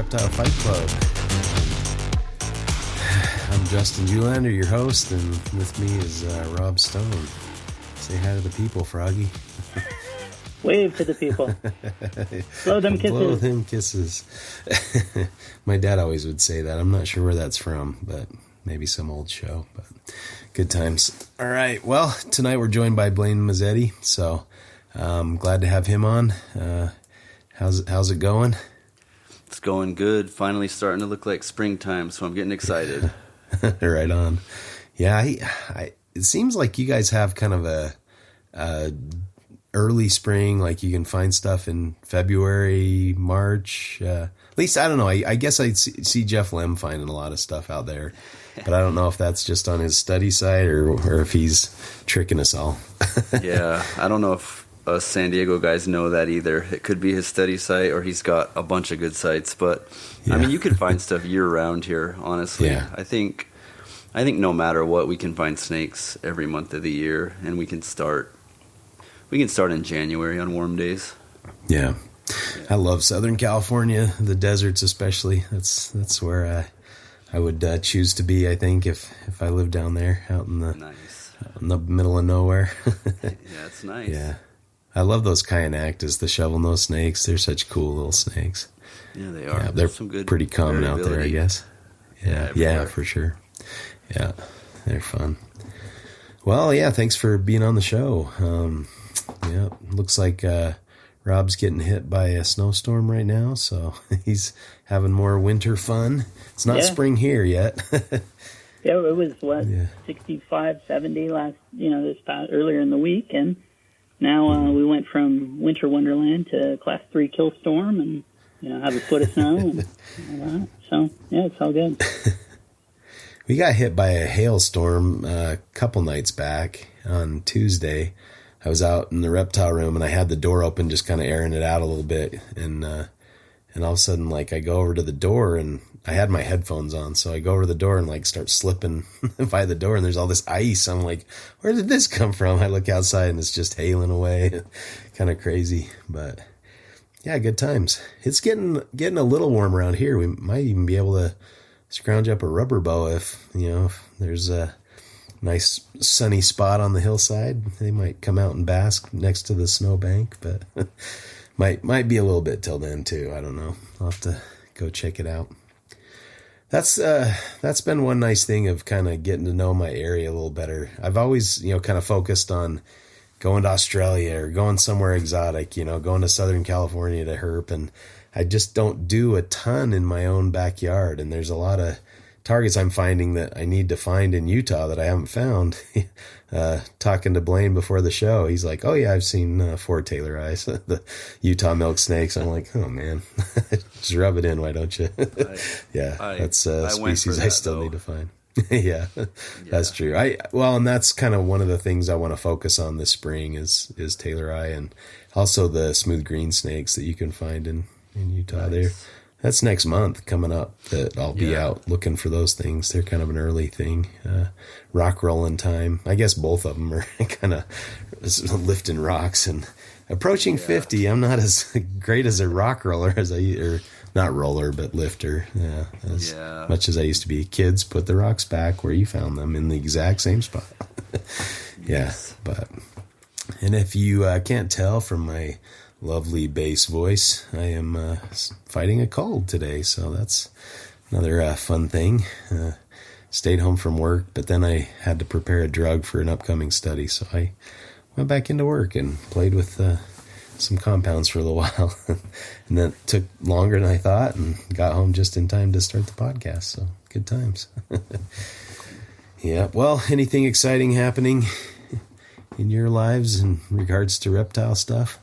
Reptile Fight Club. I'm Justin Julander, your host, and with me is Rob Stone. Say hi to the people, Froggy. Wave to the people. Blow them kisses. Blow them kisses. My dad always would say that. I'm not sure where that's from, but maybe some old show. But good times. All right. Well, tonight we're joined by Blaine Mazzetti, so glad to have him on. How's it going? It's going good. Finally starting to look like springtime, so I'm getting excited. Right on. Yeah, it seems like you guys have kind of a early spring, like you can find stuff in February, March. At least, I don't know. I guess I see Jeff Lem finding a lot of stuff out there, but I don't know if that's just on his study site or if he's tricking us all. Yeah, I don't know if us San Diego guys know that either. It could be his study site or he's got a bunch of good sites, but yeah. I mean, you can find stuff year round here, honestly. Yeah. I think no matter what, we can find snakes every month of the year, and we can start in January on warm days. Yeah. I love Southern California, the deserts especially. That's where I would choose to be, I think, if I lived down there out in the middle of nowhere. Yeah, it's nice. Yeah. I love those Kyanactus, the shovel-nosed snakes. They're such cool little snakes. Yeah, they are. Yeah, they're some good pretty common out there, I guess. Yeah, for sure. Yeah, they're fun. Well, yeah, thanks for being on the show. Yeah, looks like Rob's getting hit by a snowstorm right now, so he's having more winter fun. It's not spring here yet. Yeah, it was 65, 70 earlier in the week, and now we went from winter wonderland to class 3 kill storm, and have a foot of snow, and all that. So yeah, it's all good. We got hit by a hailstorm a couple nights back on Tuesday. I was out in the reptile room and I had the door open, just kind of airing it out a little bit. And all of a sudden, like, I go over to the door and I had my headphones on. So I go over to the door and like start slipping by the door and there's all this ice. I'm like, where did this come from? I look outside and it's just hailing away. Kind of crazy, but yeah, good times. It's getting a little warm around here. We might even be able to scrounge up a rubber bow if there's a nice sunny spot on the hillside. They might come out and bask next to the snowbank, but might be a little bit till then too. I don't know. I'll have to go check it out. That's been one nice thing of kind of getting to know my area a little better. I've always, kind of focused on going to Australia or going somewhere exotic, going to Southern California to herp, and I just don't do a ton in my own backyard. And there's a lot of targets I'm finding that I need to find in Utah that I haven't found. Talking to Blaine before the show, he's like, oh yeah, I've seen 4 Taylor eyes, the Utah milk snakes. I'm like, oh man, just rub it in. Why don't you? That's a species I still need to find. Yeah, that's true. And that's kind of one of the things I want to focus on this spring is Taylor eye, and also the smooth green snakes that you can find in Utah. Nice. That's next month coming up that I'll be out looking for those things. They're kind of an early thing. Rock rolling time. I guess both of them are kind of lifting rocks and approaching 50. I'm not as great as a rock roller or not roller, but lifter. Yeah. As much as I used to be. Kids, put the rocks back where you found them in the exact same spot. And if you can't tell from my lovely bass voice, I am fighting a cold today, so that's another fun thing. Stayed home from work, but then I had to prepare a drug for an upcoming study, so I went back into work and played with some compounds for a little while. And that took longer than I thought, and got home just in time to start the podcast, so good times. Yeah, well, anything exciting happening in your lives in regards to reptile stuff?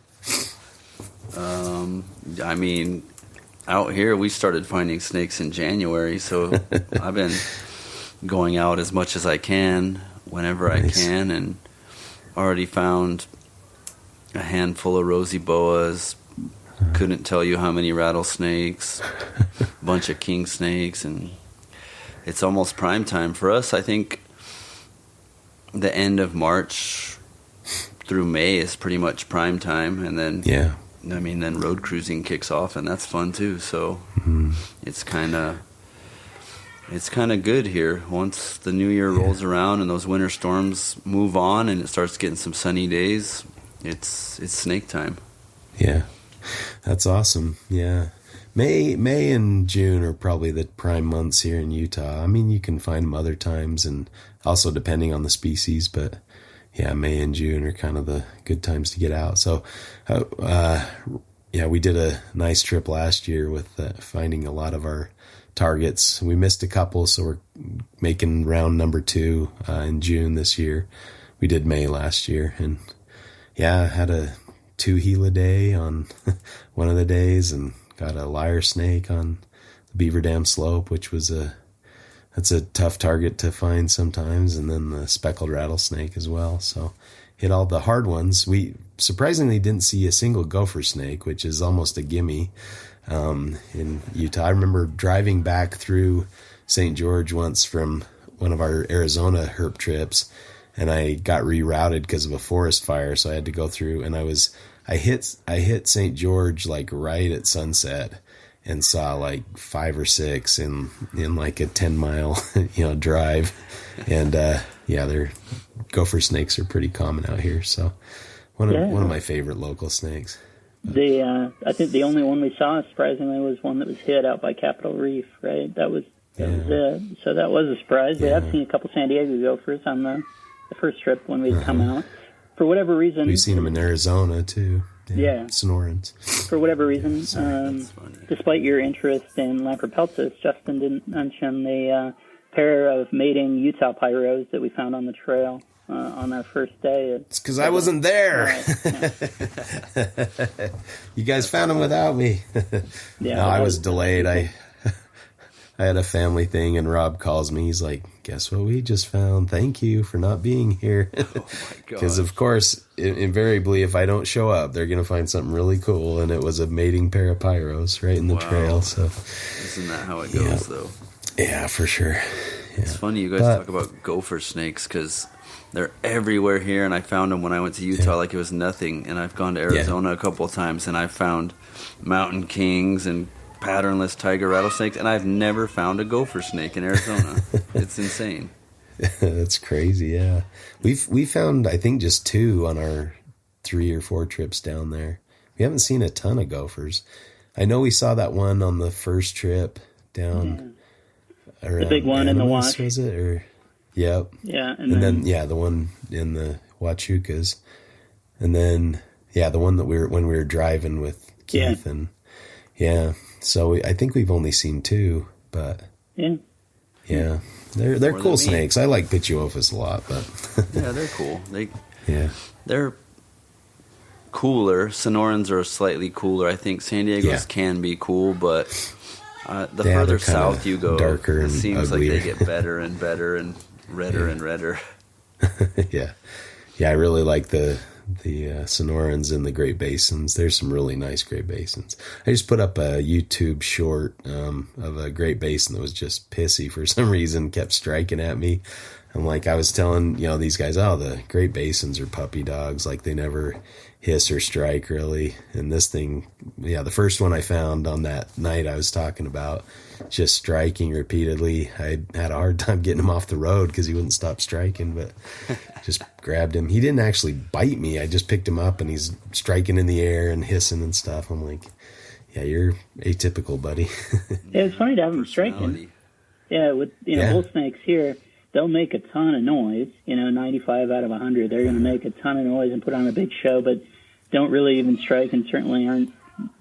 I mean, out here we started finding snakes in January, so I've been going out as much as I can whenever I can, and already found a handful of rosy boas. Couldn't tell you how many rattlesnakes, a bunch of king snakes, and it's almost prime time for us. I think the end of March through May is pretty much prime time, and then I mean, then road cruising kicks off, and that's fun too. So it's kind of good here. Once the new year rolls around and those winter storms move on, and it starts getting some sunny days, it's snake time. Yeah, that's awesome. Yeah, May and June are probably the prime months here in Utah. I mean, you can find them other times, and also depending on the species, but yeah, May and June are kind of the good times to get out. So, we did a nice trip last year with finding a lot of our targets. We missed a couple, so we're making round number 2 in June this year. We did May last year, and I had a 2 Gila day on one of the days, and got a lyre snake on the Beaver Dam slope, which was that's a tough target to find sometimes, and then the speckled rattlesnake as well. So hit all the hard ones. We surprisingly didn't see a single gopher snake, which is almost a gimme in Utah. I remember driving back through St. George once from one of our Arizona herp trips, and I got rerouted because of a forest fire, so I had to go through, and I hit St. George like right at sunset, and saw like 5 or 6 in like a 10-mile drive, and their gopher snakes are pretty common out here. So one of my favorite local snakes. I think the only one we saw, surprisingly, was one that was hit out by Capitol Reef. Right, that was it. So that was a surprise. We have seen a couple San Diego gophers on the first trip when we'd come out. For whatever reason, we've seen them in Arizona too. Yeah. Sonorans. For whatever reason, despite your interest in Lamprepeltis, Justin didn't mention the pair of mating Utah pyros that we found on the trail on our first day. It's because I wasn't there. You guys found them without me. No, I was delayed. I had a family thing, and Rob calls me. He's like, guess what we just found? Thank you for not being here. Oh, my God. Because, of course, invariably, if I don't show up, they're going to find something really cool, and it was a mating pair of pyros right in the trail. So, isn't that how it goes, though? Yeah, for sure. Yeah. It's funny you guys talk about gopher snakes, because they're everywhere here, and I found them when I went to Utah like it was nothing, and I've gone to Arizona a couple of times, and I've found mountain kings and patternless tiger rattlesnakes, and I've never found a gopher snake in Arizona. It's insane. That's crazy. Yeah, we found, I think, just 2 on our 3 or 4 trips down there. We haven't seen a ton of gophers. I know we saw that one on the first trip down around the big one in the Wash, was it? Or yep. Yeah, and then the one in the Huachucas, and then the one that when we were driving with Keith and So I think we've only seen 2, but they're cool snakes. I like Pituophis a lot, but they're cool. They're cooler. Sonorans are slightly cooler. I think San Diego's can be cool, but the further south you go, darker it and seems uglier. like they get better and better and redder and redder. I really like the Sonorans in the Great Basins. There's some really nice Great Basins. I just put up a YouTube short of a Great Basin that was just pissy for some reason, kept striking at me. And like I was telling these guys, the Great Basins are puppy dogs, like they never hiss or strike really. And this thing, the first one I found on that night I was talking about, just striking repeatedly. I had a hard time getting him off the road because he wouldn't stop striking, but just grabbed him. He didn't actually bite me. I just picked him up, and he's striking in the air and hissing and stuff. I'm like, you're atypical, buddy. It's funny to have him striking. Yeah, with bull snakes here, they'll make a ton of noise. 95 out of 100, they're going to make a ton of noise and put on a big show, but don't really even strike, and certainly aren't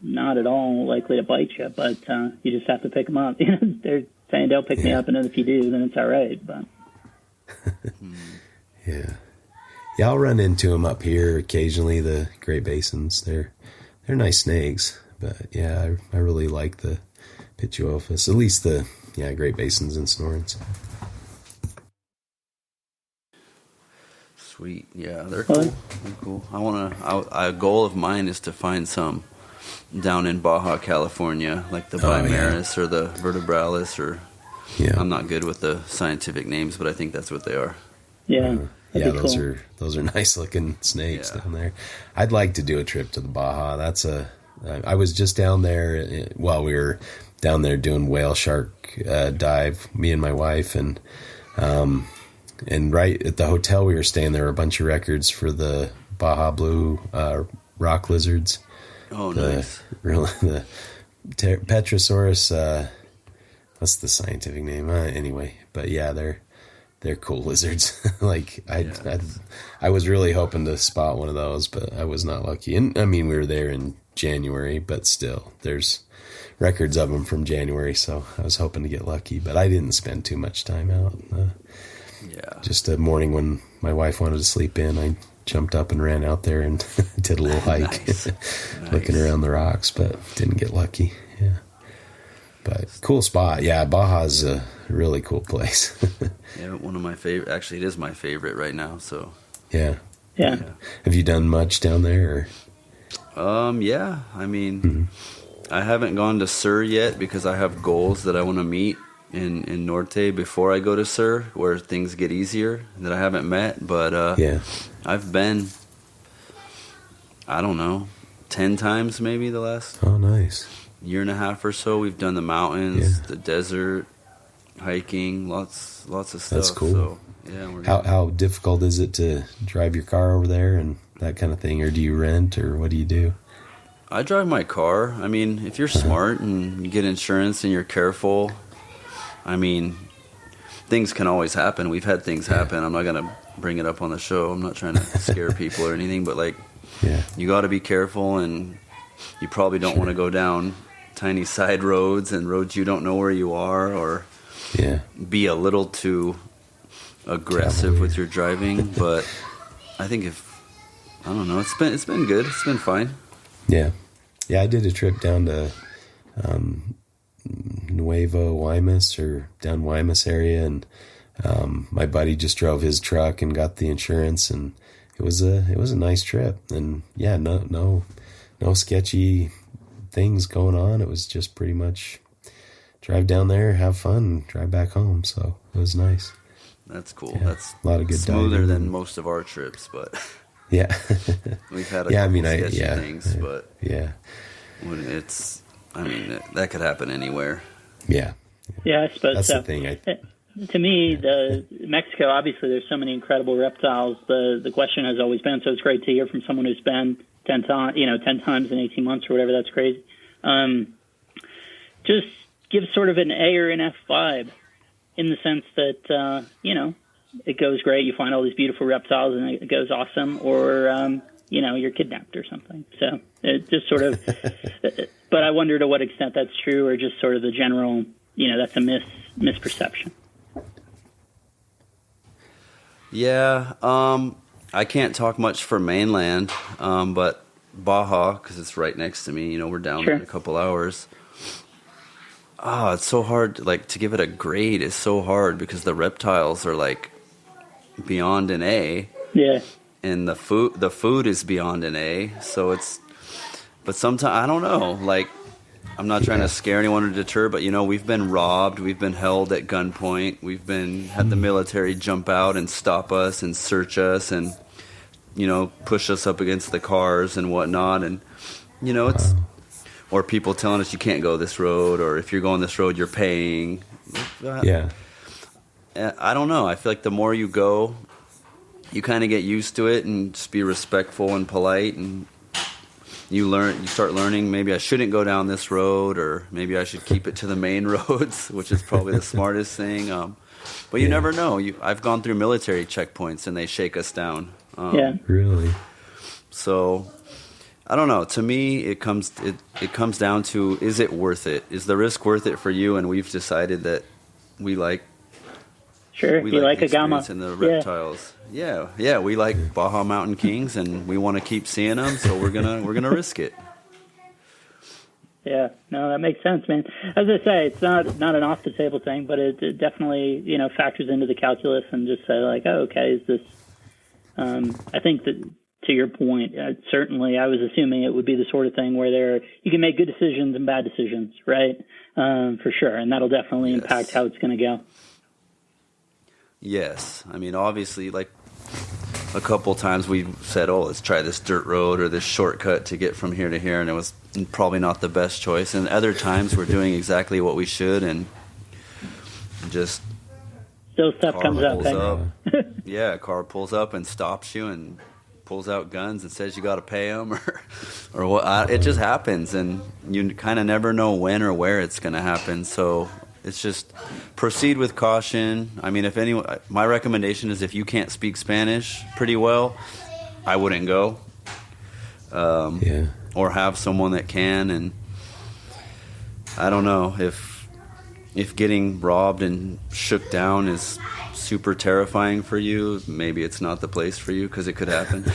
not at all likely to bite you. But you just have to pick them up. They're saying, "Don't pick me up," and if you do, then it's all right. But I'll run into them up here occasionally. The Great Basins, they're nice snakes, but I really like the Pituophis, at least the Great Basins and Sonorans. Sweet, they're cool. They're cool. A goal of mine is to find some down in Baja California, like the Bimaris or the Vertebralis, or I'm not good with the scientific names, but I think that's what they are. Those are nice looking snakes down there. I'd like to do a trip to the Baja. That's I was just down there while we were down there doing whale shark dive, me and my wife, and right at the hotel we were staying, there were a bunch of records for the Baja Blue rock lizards. Oh, nice. The Petrosaurus, what's the scientific name? Anyway, but yeah, they're cool lizards. Like I was really hoping to spot one of those, but I was not lucky. And I mean, we were there in January, but still, there's records of them from January, so I was hoping to get lucky. But I didn't spend too much time out. Just a morning when my wife wanted to sleep in, I jumped up and ran out there and did a little hike, looking around the rocks, but didn't get lucky. Yeah, but cool spot. Yeah, Baja's a really cool place. Yeah, one of my favorite. Actually, it is my favorite right now. So yeah. Have you done much down there? Yeah. I mean, I haven't gone to Sur yet because I have goals that I want to meet in Norte before I go to Sur, where things get easier that I haven't met. But I've been, I don't know, 10 times maybe the last year and a half or so. We've done the mountains, the desert, hiking, lots of stuff. That's cool. So, yeah, how difficult is it to drive your car over there and that kind of thing, or do you rent, or what do you do? I drive my car. I mean, if you're smart and you get insurance and you're careful, I mean, things can always happen. We've had things happen. I'm not going to bring it up on the show. I'm not trying to scare people or anything, but like, you got to be careful, and you probably don't want to go down tiny side roads and roads you don't know where you are, or be a little too aggressive with your driving. But I think I don't know, it's been good. It's been fine. Yeah, I did a trip down to Nuevo Guaymas, or down Guaymas area, and my buddy just drove his truck and got the insurance, and it was a nice trip. And no sketchy things going on. It was just pretty much drive down there, have fun, drive back home. So it was nice. That's cool. Yeah, that's a lot of good smoother diving than most of our trips, but we've had a couple sketchy things, but when that could happen anywhere. Yeah, I suppose that's so. The thing. To me, Mexico, obviously, there's so many incredible reptiles. The question has always been, so it's great to hear from someone who's been 10 times in 18 months or whatever. That's crazy. Just give sort of an A or an F vibe, in the sense that it goes great. You find all these beautiful reptiles and it goes awesome, or you're kidnapped or something. So it just sort of. But I wonder to what extent that's true, or just sort of the general. That's a misperception. Yeah, I can't talk much for mainland, but Baja, because it's right next to me. We're down there in a couple hours. It's so hard. To give it a grade is so hard, because the reptiles are beyond an A. Yeah. And the food is beyond an A. So but sometimes I don't know. I'm not trying to scare anyone or deter, but we've been robbed, we've been held at gunpoint, we've had the military jump out and stop us and search us and push us up against the cars and whatnot, and it's or people telling us you can't go this road, or if you're going this road you're paying. I don't know. I feel like the more you go, you kind of get used to it and just be respectful and polite, and you start learning, maybe I shouldn't go down this road, or maybe I should keep it to the main roads, which is probably the smartest thing. But you never know. I've gone through military checkpoints and they shake us down. Really? So I don't know. To me, it comes down to, is it worth it? Is the risk worth it for you? And we've decided that we like. Sure, you like Agama and the reptiles. Yeah, we like Baja Mountain Kings, and we want to keep seeing them, so we're gonna risk it. Yeah, no, that makes sense, man. As I say, it's not an off the table thing, but it definitely factors into the calculus, and just say okay, is this? I think that, to your point, certainly I was assuming it would be the sort of thing where you can make good decisions and bad decisions, right? For sure, and that'll definitely impact how it's going to go. Yes. I mean, obviously, a couple times we said, let's try this dirt road or this shortcut to get from here to here, and it was probably not the best choice. And other times we're doing exactly what we should, and just still stuff comes up. Yeah, a car pulls up and stops you and pulls out guns and says you got to pay them, or what. It just happens, and you kind of never know when or where it's going to happen. So it's just proceed with caution. I mean, my recommendation is if you can't speak Spanish pretty well, I wouldn't go. Or have someone that can. And I don't know if getting robbed and shook down is super terrifying for you, maybe it's not the place for you, because it could happen.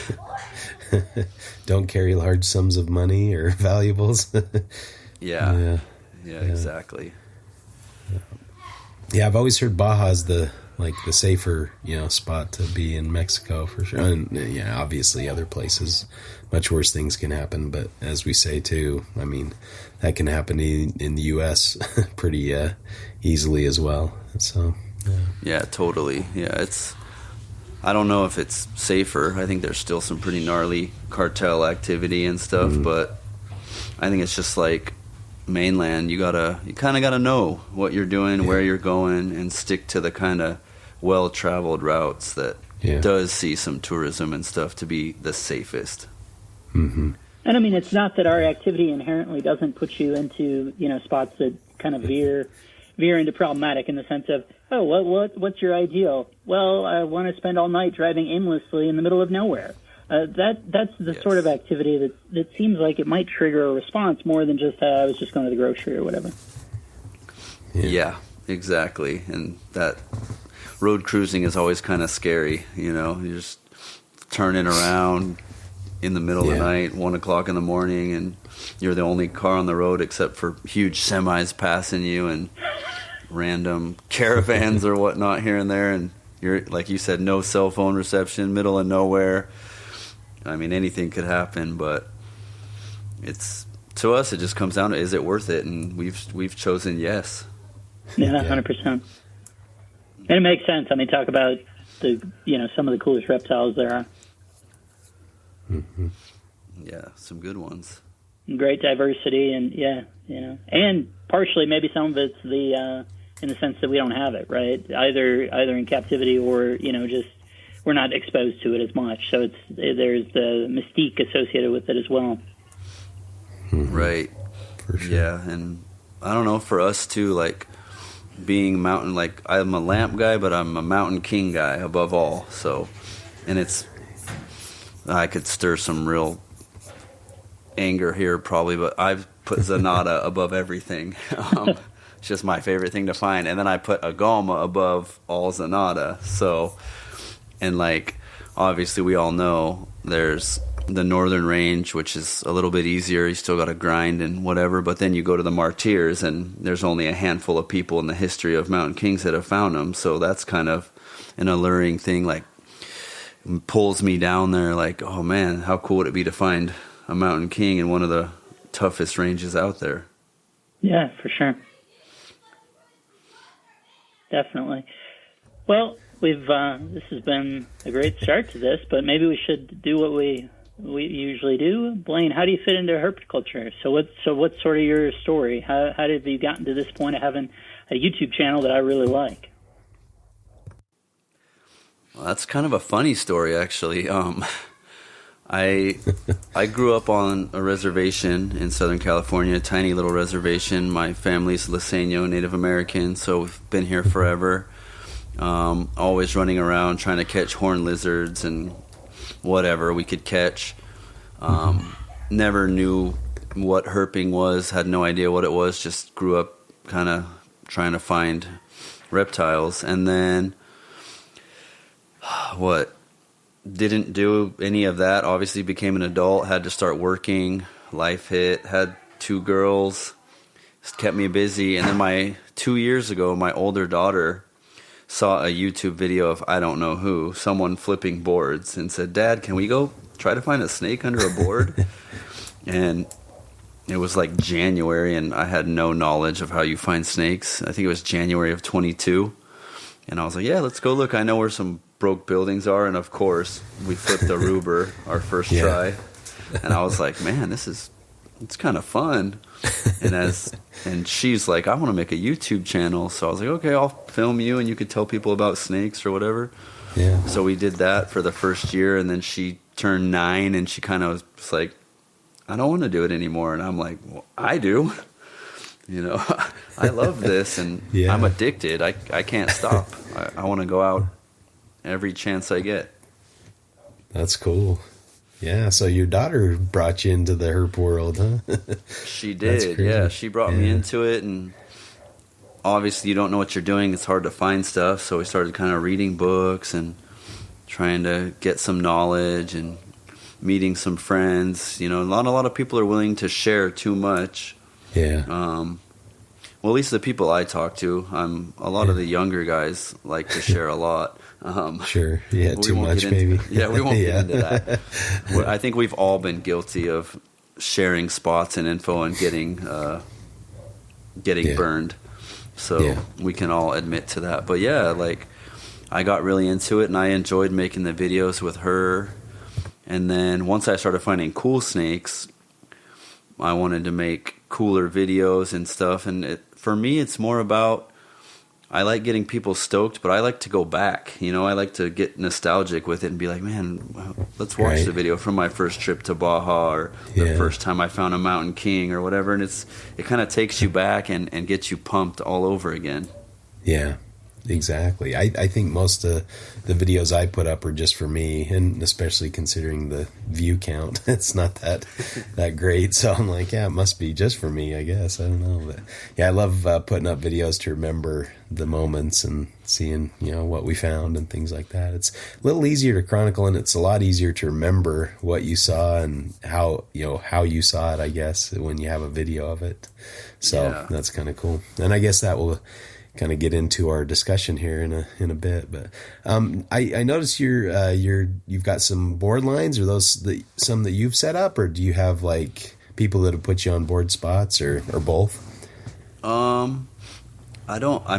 Don't carry large sums of money or valuables. Yeah, exactly. Yeah, I've always heard Baja's the safer, spot to be in Mexico for sure. And obviously other places, much worse things can happen. But as we say too, I mean, that can happen in the U.S. pretty easily as well. So yeah, totally. Yeah, I don't know if it's safer. I think there's still some pretty gnarly cartel activity and stuff, but I think it's just like mainland. You kind of gotta know what you're doing, where you're going, and stick to the kind of well-traveled routes that does see some tourism and stuff to be the safest. Mm-hmm. And I mean, it's not that our activity inherently doesn't put you into spots that kind of veer into problematic in the sense of, oh, what's your ideal? Well, I want to spend all night driving aimlessly in the middle of nowhere. That's the sort of activity that seems like it might trigger a response more than just I was just going to the grocery or whatever. Yeah, exactly. And that road cruising is always kind of scary. You're just turning around in the middle of the night, 1 o'clock in the morning, and you're the only car on the road except for huge semis passing you and random caravans or whatnot here and there. And you're, like you said, no cell phone reception, middle of nowhere. I mean, anything could happen, but to us, it just comes down to, is it worth it? And we've chosen yes. Yeah, 100%. And it makes sense. I mean, talk about some of the coolest reptiles there are. Mm-hmm. Yeah, some good ones. Great diversity, and and partially maybe some of it's in the sense that we don't have it, right? Either in captivity or just we're not exposed to it as much. So there's the mystique associated with it as well. Mm-hmm. Right. For sure. Yeah, and I don't know, for us too, like being mountain, like I'm a lamp guy, but I'm a mountain king guy above all. So, and I could stir some real anger here probably, but I've put Zanata above everything. It's just my favorite thing to find. And then I put Agama above all Zanata. So, and like, obviously we all know there's the northern range, which is a little bit easier. You still got to grind and whatever, but then you go to the Martyrs and there's only a handful of people in the history of Mountain Kings that have found them. So that's kind of an alluring thing, like pulls me down there like, oh man, how cool would it be to find a Mountain King in one of the toughest ranges out there? Yeah, for sure. Definitely. Well, this has been a great start to this, but maybe we should do what we usually do. Blaine, how do you fit into herpetoculture? So what's sort of your story? How have you gotten to this point of having a YouTube channel that I really like? Well, that's kind of a funny story, actually. I grew up on a reservation in Southern California, a tiny little reservation. My family's Liseño, Native American, so we've been here forever. Always running around trying to catch horned lizards and whatever we could catch. Never knew what herping was, had no idea what it was, just grew up kind of trying to find reptiles. And then didn't do any of that. Obviously became an adult, had to start working, life hit, had 2 girls, just kept me busy. And then 2 years ago, my older daughter saw a YouTube video of I don't know who, someone flipping boards, and said, "Dad, can we go try to find a snake under a board?" And it was like January, and I had no knowledge of how you find snakes. I think it was January of 22. And I was like, yeah, let's go look. I know where some broke buildings are. And of course, we flipped a Ruber our first try. And I was like, man, this is it's kind of fun. And she's like, I want to make a YouTube channel. So I was like, okay, I'll film you and you could tell people about snakes or whatever. Yeah. So we did that for the first year, and then she turned 9 and she kind of was like, I don't want to do it anymore. And I'm like, well, I do. You know, I love this, and I'm addicted. I can't stop. I want to go out every chance I get. That's cool. Yeah, so your daughter brought you into the herp world, huh? She did, yeah. She brought me into it, and obviously you don't know what you're doing. It's hard to find stuff, so we started kind of reading books and trying to get some knowledge and meeting some friends. You know, not a lot of people are willing to share too much. Yeah. Well, at least the people I talk to, a lot of the younger guys like to share a lot. Sure. Yeah, too much, maybe. Yeah, we won't get into that. I think we've all been guilty of sharing spots and info and getting burned. So we can all admit to that. But yeah, like I got really into it, and I enjoyed making the videos with her. And then once I started finding cool snakes, I wanted to make cooler videos and stuff. And for me, it's more about, I like getting people stoked, but I like to go back. You know, I like to get nostalgic with it and be like, man, let's watch the video from my first trip to Baja, or the first time I found a mountain king or whatever. And it kind of takes you back and gets you pumped all over again. Yeah. Exactly. I think most of the videos I put up are just for me, and especially considering the view count, it's not that great. So I'm like, yeah, it must be just for me, I guess. I don't know. But yeah, I love putting up videos to remember the moments and seeing, you know, what we found and things like that. It's a little easier to chronicle, and it's a lot easier to remember what you saw and how you saw it, I guess, when you have a video of it. So that's kind of cool. And I guess that will kind of get into our discussion here in a bit, but I noticed you've got some board lines. Are those some that you've set up, or do you have like people that have put you on board spots, or both? I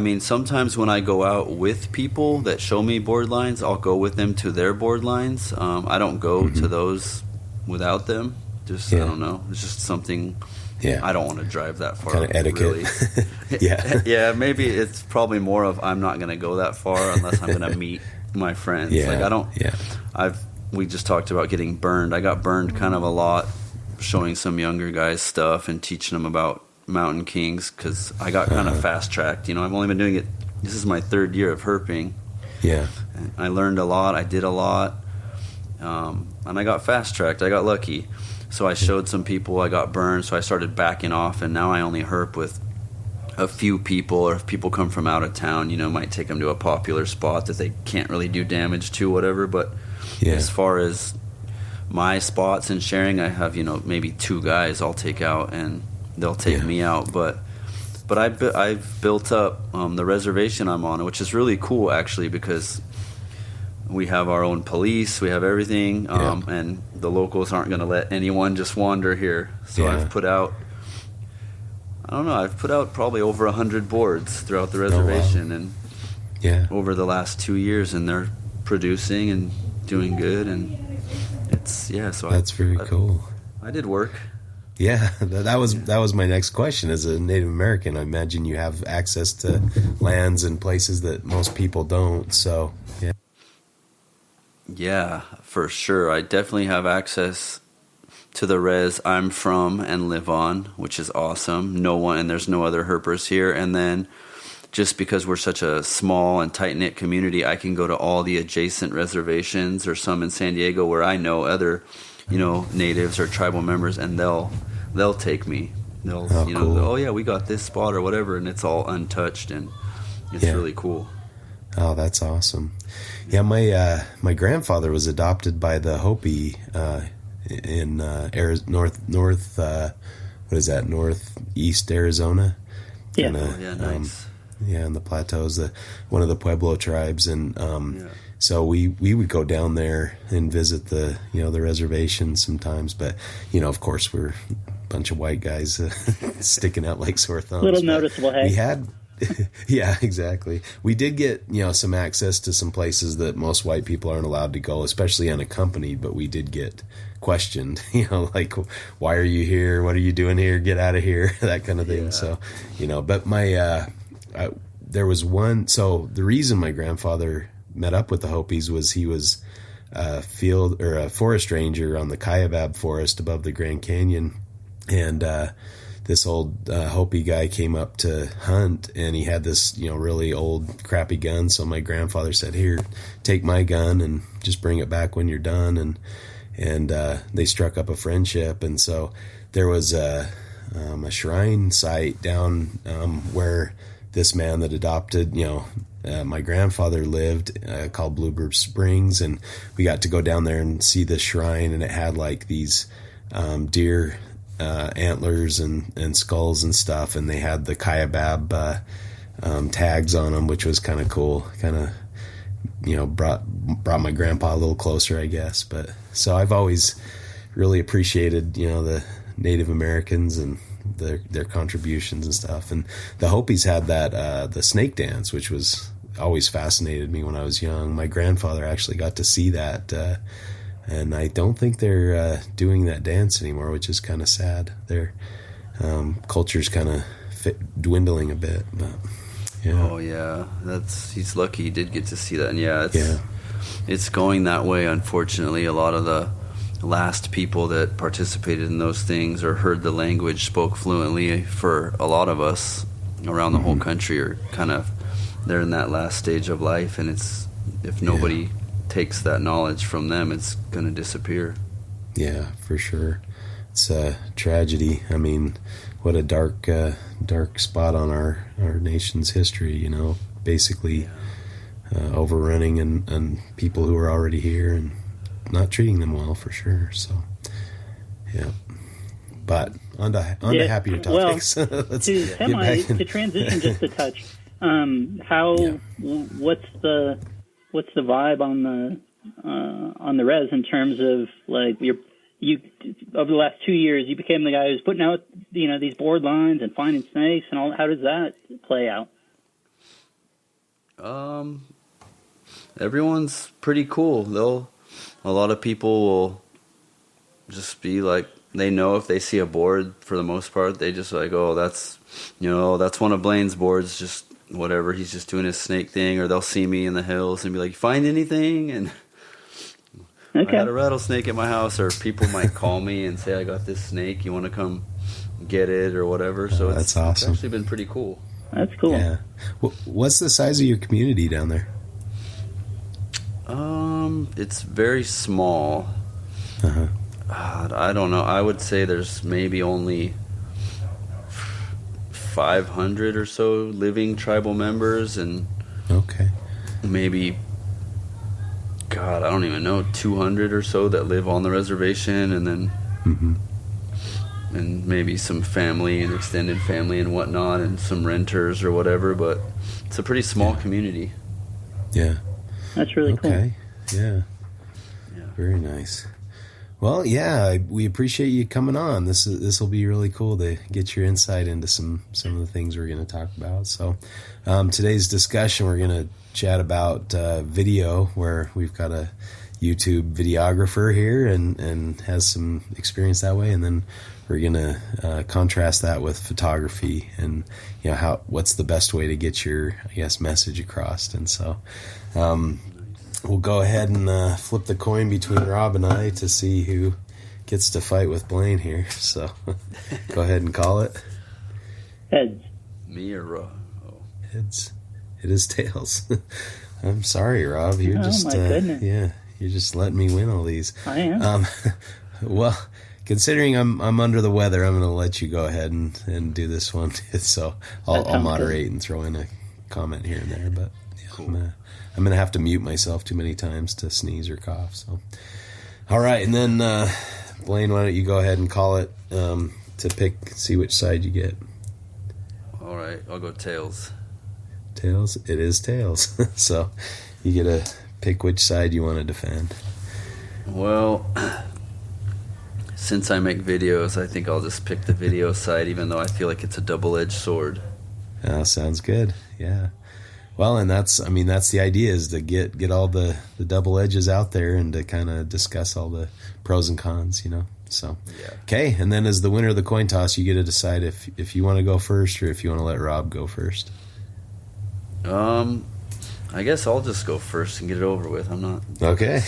mean, sometimes when I go out with people that show me board lines, I'll go with them to their board lines. I don't go to those without them. I don't know. It's just something. Yeah, I don't want to drive that far. Kind of etiquette. Really. Yeah. Maybe it's probably more of, I'm not going to go that far unless I'm going to meet my friends. Yeah. Like I don't. Yeah. We just talked about getting burned. I got burned kind of a lot, showing some younger guys stuff and teaching them about mountain kings, because I got kind of fast tracked. You know, I've only been doing it. This is my 3rd year of herping. Yeah. And I learned a lot. I did a lot, and I got fast tracked. I got lucky. So I showed some people, I got burned, so I started backing off, and now I only herp with a few people, or if people come from out of town, you know, might take them to a popular spot that they can't really do damage to, whatever. But as far as my spots and sharing, I have, you know, maybe 2 guys I'll take out, and they'll take me out. But I've built up the reservation I'm on, which is really cool, actually, because we have our own police, we have everything, and the locals aren't going to let anyone just wander here. So I've put out, probably over 100 boards throughout the reservation, and over the last 2 years, and they're producing and doing good, and so that's very cool. I did work. Yeah, that was my next question. As a Native American, I imagine you have access to lands and places that most people don't. So yeah, for sure. I definitely have access to the res I'm from and live on, which is awesome. There's no other herpers here. And then just because we're such a small and tight-knit community, I can go to all the adjacent reservations, or some in San Diego where I know other, you know, natives or tribal members, and they'll take me. They'll, cool. Oh yeah, we got this spot or whatever, and it's all untouched, and it's really cool. Oh, that's awesome. Yeah, my grandfather was adopted by the Hopi in northeast Arizona. Yeah, nice. In the plateaus, one of the Pueblo tribes, and so we would go down there and visit the reservation sometimes. But of course, we're a bunch of white guys sticking out like sore thumbs. Little noticeable, hey? Yeah, exactly. We did get, some access to some places that most white people aren't allowed to go, especially unaccompanied, but we did get questioned, like, why are you here? What are you doing here? Get out of here, that kind of thing. Yeah. So, but there was one, so the reason my grandfather met up with the Hopis was he was a forest ranger on the Kaibab forest above the Grand Canyon. And, this old Hopi guy came up to hunt, and he had this, really old, crappy gun. So my grandfather said, "Here, take my gun and just bring it back when you're done." And they struck up a friendship. And so there was a shrine site down where this man that adopted, my grandfather lived, called Bluebird Springs, and we got to go down there and see this shrine, and it had like these deer antlers and skulls and stuff, and they had the Kaibab tags on them, which was kind of cool. Kind of brought my grandpa a little closer, I guess. But so I've always really appreciated the Native Americans and their contributions and stuff. And the Hopis had that the snake dance, which was always fascinated me when I was young. My grandfather actually got to see that. And I don't think they're doing that dance anymore, which is kind of sad. Their culture's kind of dwindling a bit. But, yeah. Oh, yeah. He's lucky he did get to see that. And, it's going that way, unfortunately. A lot of the last people that participated in those things or heard the language, spoke fluently, for a lot of us around the whole country are they're in that last stage of life. And if nobody takes that knowledge from them, it's going to disappear. Yeah, for sure. It's a tragedy. I mean, what a dark spot on our nation's history, basically overrunning and people who are already here and not treating them well, for sure. So, yeah. But on to happier topics. Well, to transition just a touch, what's the vibe on the res in terms of, like, you over the last 2 years you became the guy who's putting out these board lines and finding snakes and all. How does that play out? Everyone's pretty cool. A lot of people will just be like, they know if they see a board, for the most part, they just like, oh, that's one of Blaine's boards, just whatever, he's just doing his snake thing. Or they'll see me in the hills and be like, find anything? And I had a rattlesnake at my house. Or people might call me and say, I got this snake, you want to come get it or whatever. So that's awesome. It's actually been pretty cool. That's cool. Yeah. What's the size of your community down there? It's very small. I don't know. I would say there's maybe only 500 or so living tribal members, and maybe, God, I don't even know, 200 or so that live on the reservation, and then and maybe some family and extended family and whatnot, and some renters or whatever. But it's a pretty small community. Yeah, that's really cool. Yeah, very nice. Well, we appreciate you coming on. This will be really cool to get your insight into some of the things we're going to talk about. So, today's discussion, we're going to chat about video, where we've got a YouTube videographer here and has some experience that way, and then we're going to contrast that with photography and what's the best way to get your message across. And so, we'll go ahead and flip the coin between Rob and I to see who gets to fight with Blaine here. So go ahead and call it. Heads. Me or Rob? Oh. Heads. It is tails. I'm sorry, Rob. You're my goodness. You're just letting me win all these. I am. Well, considering I'm under the weather, I'm going to let you go ahead and do this one. So I'll moderate and throw in a comment here and there, but cool. I'm going to have to mute myself too many times to sneeze or cough. So, all right. And then, Blaine, why don't you go ahead and call it to see which side you get. All right. I'll go tails. Tails? It is tails. So you get to pick which side you want to defend. Well, since I make videos, I think I'll just pick the video side, even though I feel like it's a double-edged sword. Sounds good. Yeah. Well, and that's the idea, is to get all the double edges out there and to kind of discuss all the pros and cons, So, yeah. Okay. And then as the winner of the coin toss, you get to decide if you want to go first or if you want to let Rob go first. I guess I'll just go first and get it over with. I'm not okay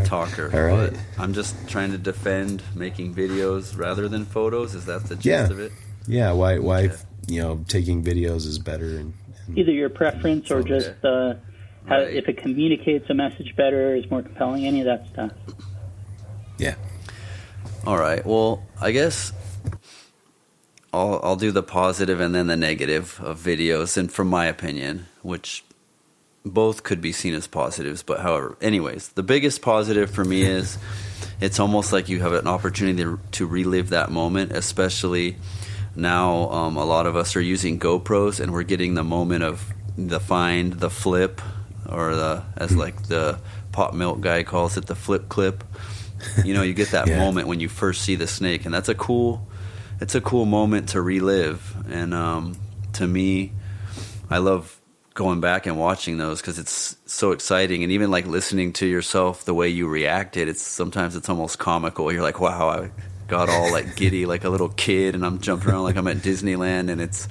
talker. All right. But I'm just trying to defend making videos rather than photos. Is that the gist of it? Yeah. Why taking videos is better. And either your preference or just if it communicates a message better, is more compelling, any of that stuff. Yeah. All right. Well, I guess I'll do the positive and then the negative of videos, and from my opinion, which both could be seen as positives, but however, anyways, the biggest positive for me is it's almost like you have an opportunity to relive that moment, especially now. A lot of us are using GoPros, and we're getting the moment of the find, the flip, or as the Pop Milk guy calls it, the flip clip. You get that moment when you first see the snake, and it's a cool moment to relive. And to me, I love going back and watching those because it's so exciting. And even like listening to yourself, the way you reacted, sometimes it's almost comical. You're like, wow, I got all like giddy like a little kid, and I'm jumping around like I'm at Disneyland, and it's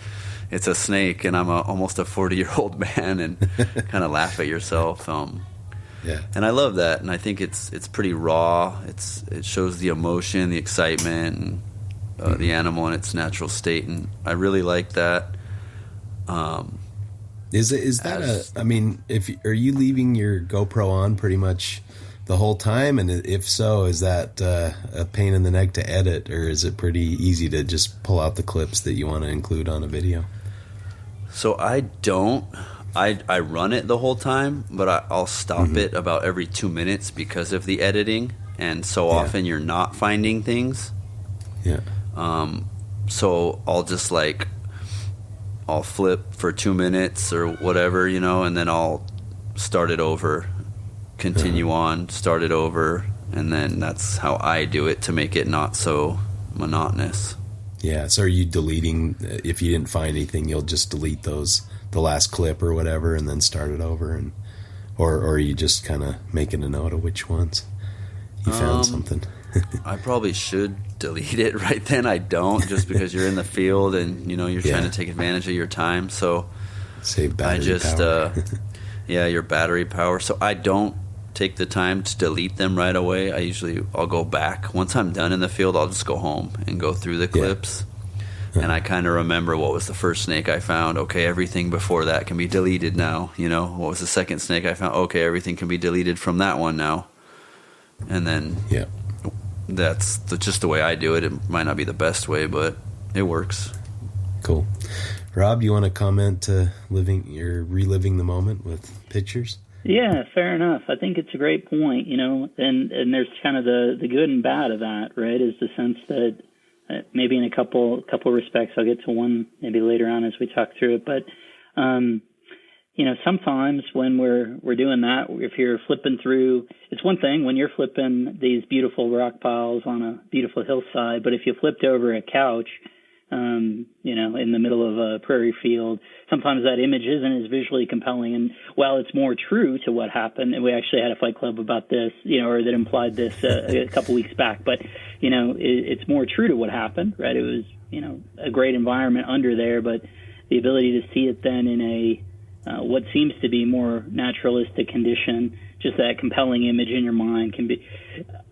a snake, and I'm almost a 40-year-old man, and kind of laugh at yourself. Yeah. And I love that, and I think it's pretty raw. It shows the emotion, the excitement, and the animal in its natural state, and I really like that. Is that are you leaving your GoPro on pretty much the whole time? And if so, is that a pain in the neck to edit, or is it pretty easy to just pull out the clips that you want to include on a video? So I run it the whole time, but I'll stop it about every 2 minutes because of the editing, and so often you're not finding things. Yeah. So I'll just I'll flip for 2 minutes or whatever, and then I'll start it over, continue on, start it over, and then that's how I do it to make it not so monotonous. Yeah, so are you deleting, if you didn't find anything, you'll just delete the last clip or whatever, and then start it over, or are you just kind of making a note of which ones you found something? I probably should delete it right then. I don't, just because you're in the field and you're trying to take advantage of your time. So save battery power. Your battery power. So I don't take the time to delete them right away. I'll go back once I'm done in the field. I'll just go home and go through the clips. And I kind of remember what was the first snake I found. Okay, everything before that can be deleted now. What was the second snake I found? Okay, everything can be deleted from that one now. And then that's just the way I do it. It might not be the best way, but it works. Cool. Rob, you want to comment reliving the moment with pictures? Yeah, fair enough. I think it's a great point, and there's kind of the good and bad of that, right? Is the sense that maybe in a couple respects, I'll get to one maybe later on as we talk through it, but sometimes when we're doing that, if you're flipping through, it's one thing when you're flipping these beautiful rock piles on a beautiful hillside, but if you flipped over a couch, in the middle of a prairie field, sometimes that image isn't as visually compelling. And while it's more true to what happened, and we actually had a fight club about this, or that implied this a couple weeks back, but, it's more true to what happened, right? It was, a great environment under there, but the ability to see it then in a what seems to be more naturalistic condition, just that compelling image in your mind can be,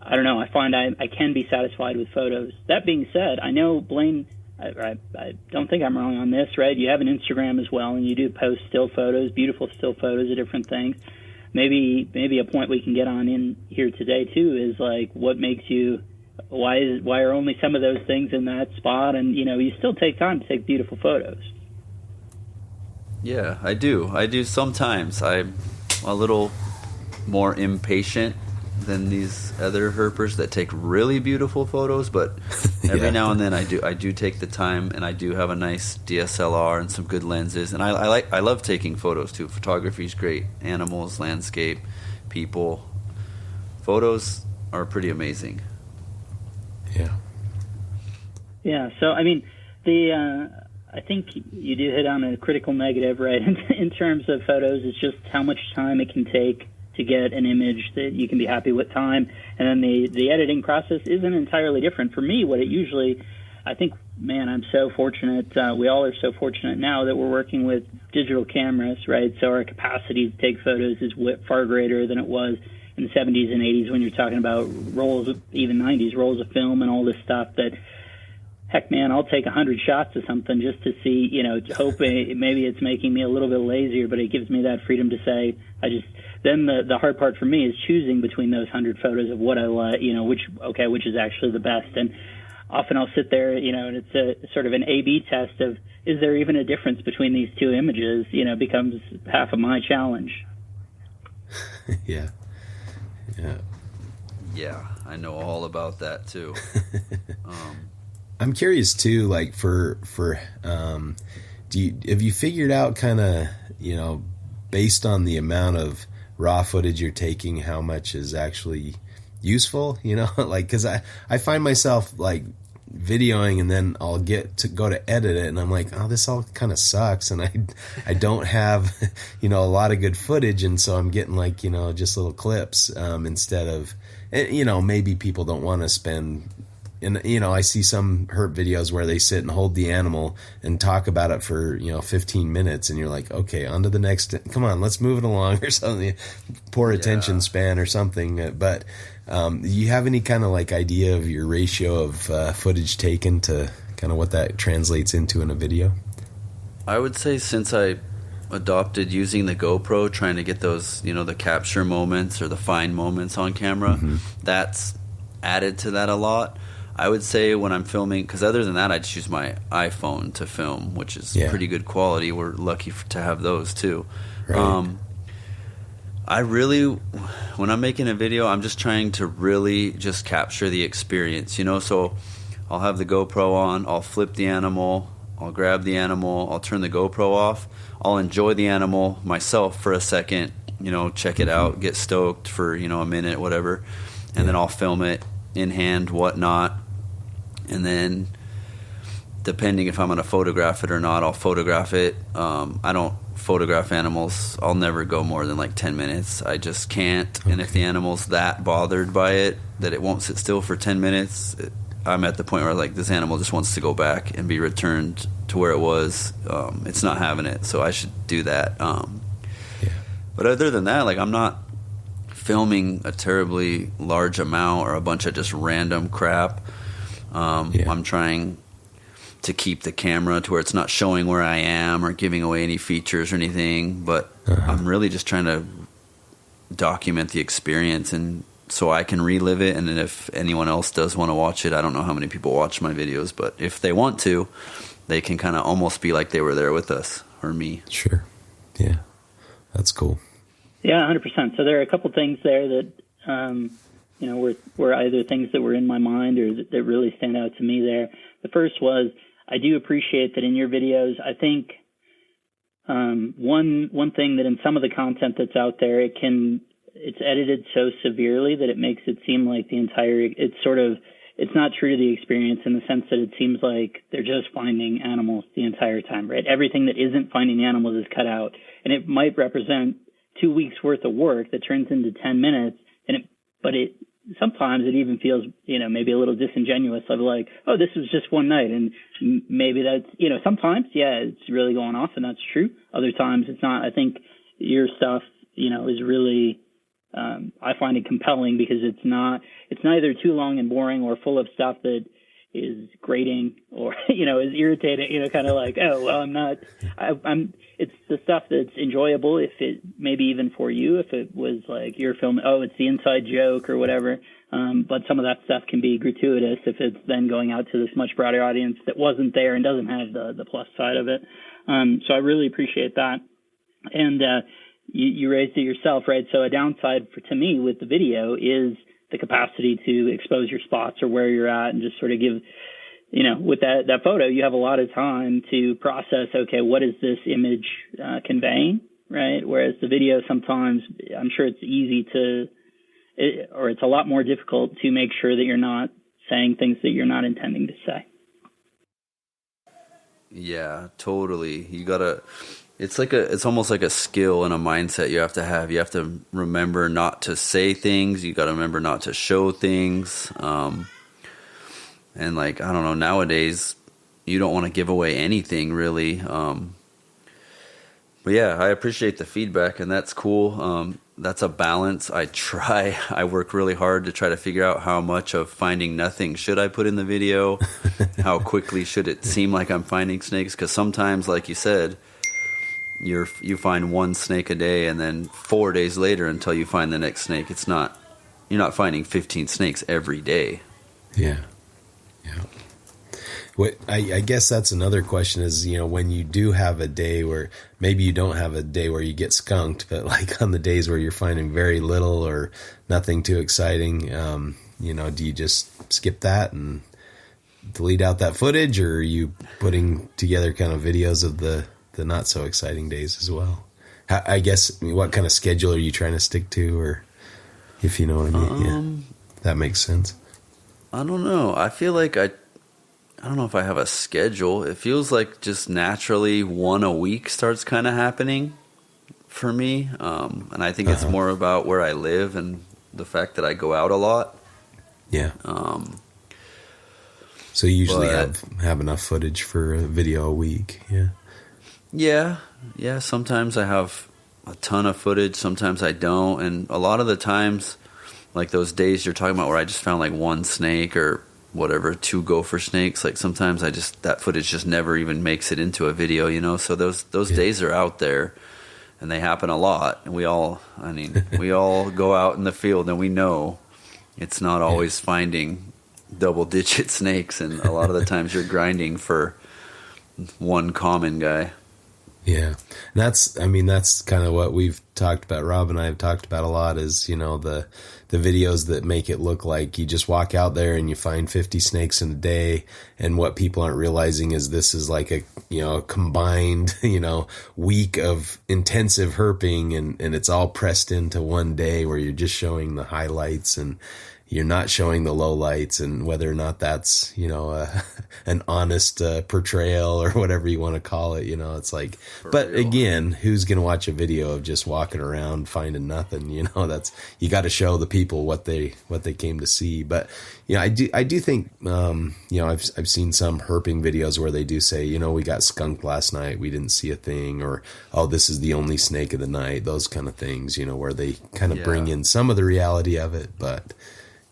I don't know, I find I can be satisfied with photos. That being said, I know, Blaine, I don't think I'm wrong on this, right? You have an Instagram as well, and you do post still photos, beautiful still photos of different things. Maybe a point we can get on in here today, too, is what makes you, why are only some of those things in that spot? And, you still take time to take beautiful photos. Yeah, I do sometimes. I'm a little more impatient than these other herpers that take really beautiful photos, but every now and then I do take the time, and I do have a nice DSLR and some good lenses, and I love taking photos too. Photography is great. Animals, landscape, people. Photos are pretty amazing. Yeah. Yeah, so I I think you do hit on a critical negative, right? In terms of photos, it's just how much time it can take to get an image that you can be happy with time. And then the editing process isn't entirely different. For me, what it usually, I think, man, I'm so fortunate. We all are so fortunate now that we're working with digital cameras, right? So our capacity to take photos is far greater than it was in the 70s and 80s when you're talking about rolls, even 90s, rolls of film and all this stuff that, heck, man, I'll take 100 shots of something just to see, hoping maybe it's making me a little bit lazier, but it gives me that freedom to say, then the hard part for me is choosing between those 100 photos of what I like, which is actually the best. And often I'll sit there, and it's a sort of an A/B test of, is there even a difference between these two images, becomes half of my challenge. Yeah. Yeah, I know all about that too. I'm curious too, like have you figured out kind of, based on the amount of raw footage you're taking, how much is actually useful, like, cause I find myself like videoing and then I'll get to go to edit it and I'm like, oh, this all kind of sucks. And I don't have, a lot of good footage. And so I'm getting like, just little clips, instead of, maybe people don't want to spend. And, I see some herp videos where they sit and hold the animal and talk about it for, 15 minutes. And you're like, okay, on to the next. Come on, let's move it along or something. Poor attention span or something. But do you have any kind of like idea of your ratio of footage taken to kind of what that translates into in a video? I would say since I adopted using the GoPro, trying to get those, the capture moments or the fine moments on camera, that's added to that a lot. I would say when I'm filming, because other than that, I just use my iPhone to film, which is pretty good quality. We're lucky to have those too. Right. I really, when I'm making a video, I'm just trying to really just capture the experience, so I'll have the GoPro on, I'll flip the animal, I'll grab the animal, I'll turn the GoPro off, I'll enjoy the animal myself for a second, check it out, get stoked for, a minute, whatever, and then I'll film it in hand, whatnot. And then, depending if I'm going to photograph it or not, I'll photograph it. I don't photograph animals. I'll never go more than like 10 minutes. I just can't. Okay. And if the animal's that bothered by it that it won't sit still for 10 minutes, I'm at the point where like this animal just wants to go back and be returned to where it was. It's not having it, so I should do that. But other than that, like I'm not filming a terribly large amount or a bunch of just random crap. I'm trying to keep the camera to where it's not showing where I am or giving away any features or anything, but I'm really just trying to document the experience and so I can relive it. And then if anyone else does want to watch it, I don't know how many people watch my videos, but if they want to, they can kind of almost be like they were there with us or me. Sure. Yeah. That's cool. Yeah, 100%. So there are a couple things there that, were either things that were in my mind or that really stand out to me there. The first was, I do appreciate that in your videos, I think one thing that in some of the content that's out there, it's edited so severely that it makes it seem like it's not true to the experience in the sense that it seems like they're just finding animals the entire time, right? Everything that isn't finding the animals is cut out, and it might represent 2 weeks worth of work that turns into 10 minutes, but sometimes it even feels, maybe a little disingenuous of like, oh, this was just one night. And maybe that's, sometimes, it's really going off and that's true. Other times it's not. I think your stuff, is really, I find it compelling because it's neither too long and boring or full of stuff that is grating or, is irritating, kind of like, oh, well, it's the stuff that's enjoyable if it, maybe even for you, if it was like you're filming, oh, it's the inside joke or whatever. But some of that stuff can be gratuitous if it's then going out to this much broader audience that wasn't there and doesn't have the plus side of it. So I really appreciate that. And, you raised it yourself, right? So a downside to me with the video is the capacity to expose your spots or where you're at and just sort of give, with that photo, you have a lot of time to process, okay, what is this image conveying, right? Whereas the video sometimes, I'm sure it's it's a lot more difficult to make sure that you're not saying things that you're not intending to say. Yeah, totally. You gotta. It's almost like a skill and a mindset you have to have. You have to remember not to say things. You got to remember not to show things. And like, I don't know, nowadays you don't want to give away anything really. But yeah, I appreciate the feedback, and that's cool. That's a balance. I work really hard to try to figure out how much of finding nothing should I put in the video. How quickly should it seem like I'm finding snakes? Because sometimes, like you said, you find one snake a day, and then 4 days later until you find the next snake. You're not finding 15 snakes every day. Yeah. What I guess that's another question is, when you do have a day where maybe you don't have a day where you get skunked, but like on the days where you're finding very little or nothing too exciting, do you just skip that and delete out that footage, or are you putting together kind of videos of the not so exciting days as well? I guess, what kind of schedule are you trying to stick to, or if you know what I mean? That makes sense. I don't know. I feel like I don't know if I have a schedule. It feels like just naturally one a week starts kind of happening for me. And I think it's more about where I live and the fact that I go out a lot. Yeah. So you usually have enough footage for a video a week. Yeah. Yeah. Sometimes I have a ton of footage. Sometimes I don't. And a lot of the times, like those days you're talking about where I just found like one snake or whatever, 2 gopher snakes, like sometimes that footage just never even makes it into a video, so those days are out there, and they happen a lot, and we all go out in the field, and we know it's not always finding double-digit snakes, and a lot of the times you're grinding for one common guy. Yeah. That's kind of what we've talked about. Rob and I have talked about a lot is, the videos that make it look like you just walk out there and you find 50 snakes in a day. And what people aren't realizing is this is like a combined, week of intensive herping, and it's all pressed into one day where you're just showing the highlights and you're not showing the lowlights, and whether or not that's, an honest portrayal or whatever you want to call it, it's like, but real. Again, who's going to watch a video of just walking around finding nothing? That's, you got to show the people what they came to see. But, I do think, I've seen some herping videos where they do say, we got skunked last night, we didn't see a thing, or, oh, this is the only snake of the night, those kind of things, where they kind of bring in some of the reality of it. But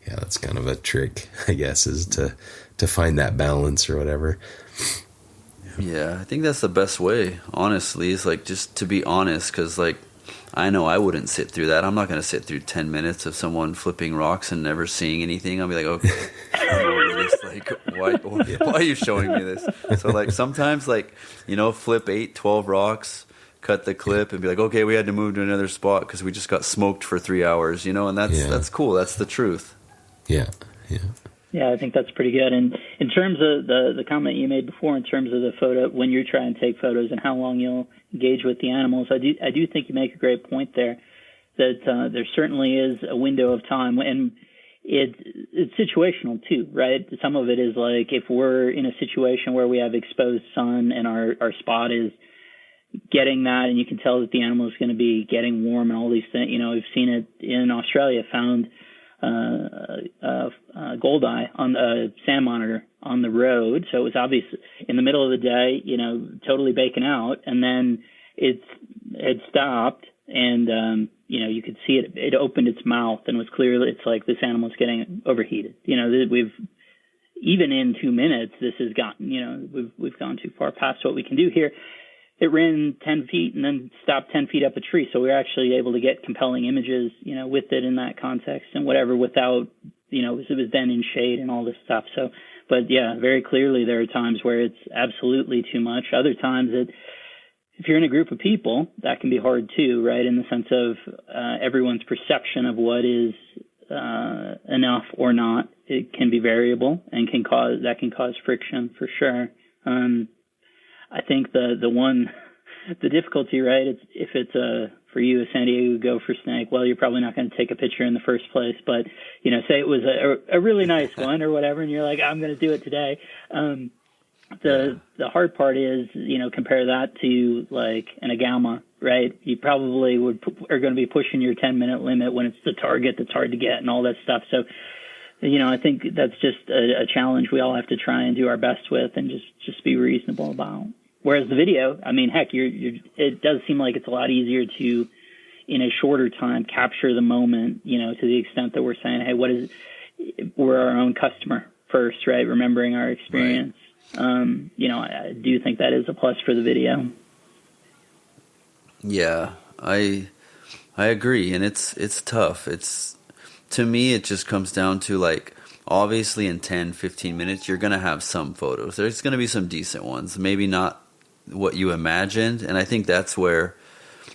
yeah, that's kind of a trick, I guess, is to find that balance or whatever. Yeah, I think that's the best way, honestly, is like just to be honest, because like I know I wouldn't sit through that. I'm not going to sit through 10 minutes of someone flipping rocks and never seeing anything. I'll be like, okay, I'm over this. Like, why are you showing me this? So like sometimes like, flip 8, 12 rocks, cut the clip, and be like, okay, we had to move to another spot because we just got smoked for 3 hours, and that's cool. That's the truth. Yeah, I think that's pretty good. And in terms of the comment you made before, in terms of the photo, when you're trying to take photos and how long you'll engage with the animals, I do think you make a great point there, that there certainly is a window of time, and it's situational too, right? Some of it is like if we're in a situation where we have exposed sun and our spot is getting that, and you can tell that the animal is going to be getting warm and all these things. We've seen it in Australia, found goldeye on the sand monitor on the road. So it was obvious in the middle of the day, totally baking out. And then it stopped, and, you could see it opened its mouth, and was clearly, it's like this animal's getting overheated. We've, even in 2 minutes, this has gotten, we've gone too far past what we can do here. It ran 10 feet and then stopped 10 feet up a tree. So we were actually able to get compelling images, with it in that context and whatever, without, it was then in shade and all this stuff. So, but yeah, very clearly there are times where it's absolutely too much. Other times if you're in a group of people, that can be hard too, right? In the sense of everyone's perception of what is enough or not, it can be variable and can cause friction for sure. I think the difficulty, right? If it's for you a San Diego gopher snake, well, you're probably not going to take a picture in the first place. But say it was a really nice one or whatever, and you're like, I'm going to do it today. The hard part is, compare that to like an agama, right? You probably are going to be pushing your 10-minute limit when it's the target that's hard to get and all that stuff. So, I think that's just a challenge we all have to try and do our best with, and just be reasonable about. Whereas the video, I mean, heck, it does seem like it's a lot easier to, in a shorter time, capture the moment, to the extent that we're saying, hey, we're our own customer first, right? Remembering our experience. Right. I do think that is a plus for the video. Yeah, I agree, and it's tough. To me, it just comes down to, like, obviously in 10, 15 minutes, you're going to have some photos. There's going to be some decent ones, maybe not what you imagined, and I think that's where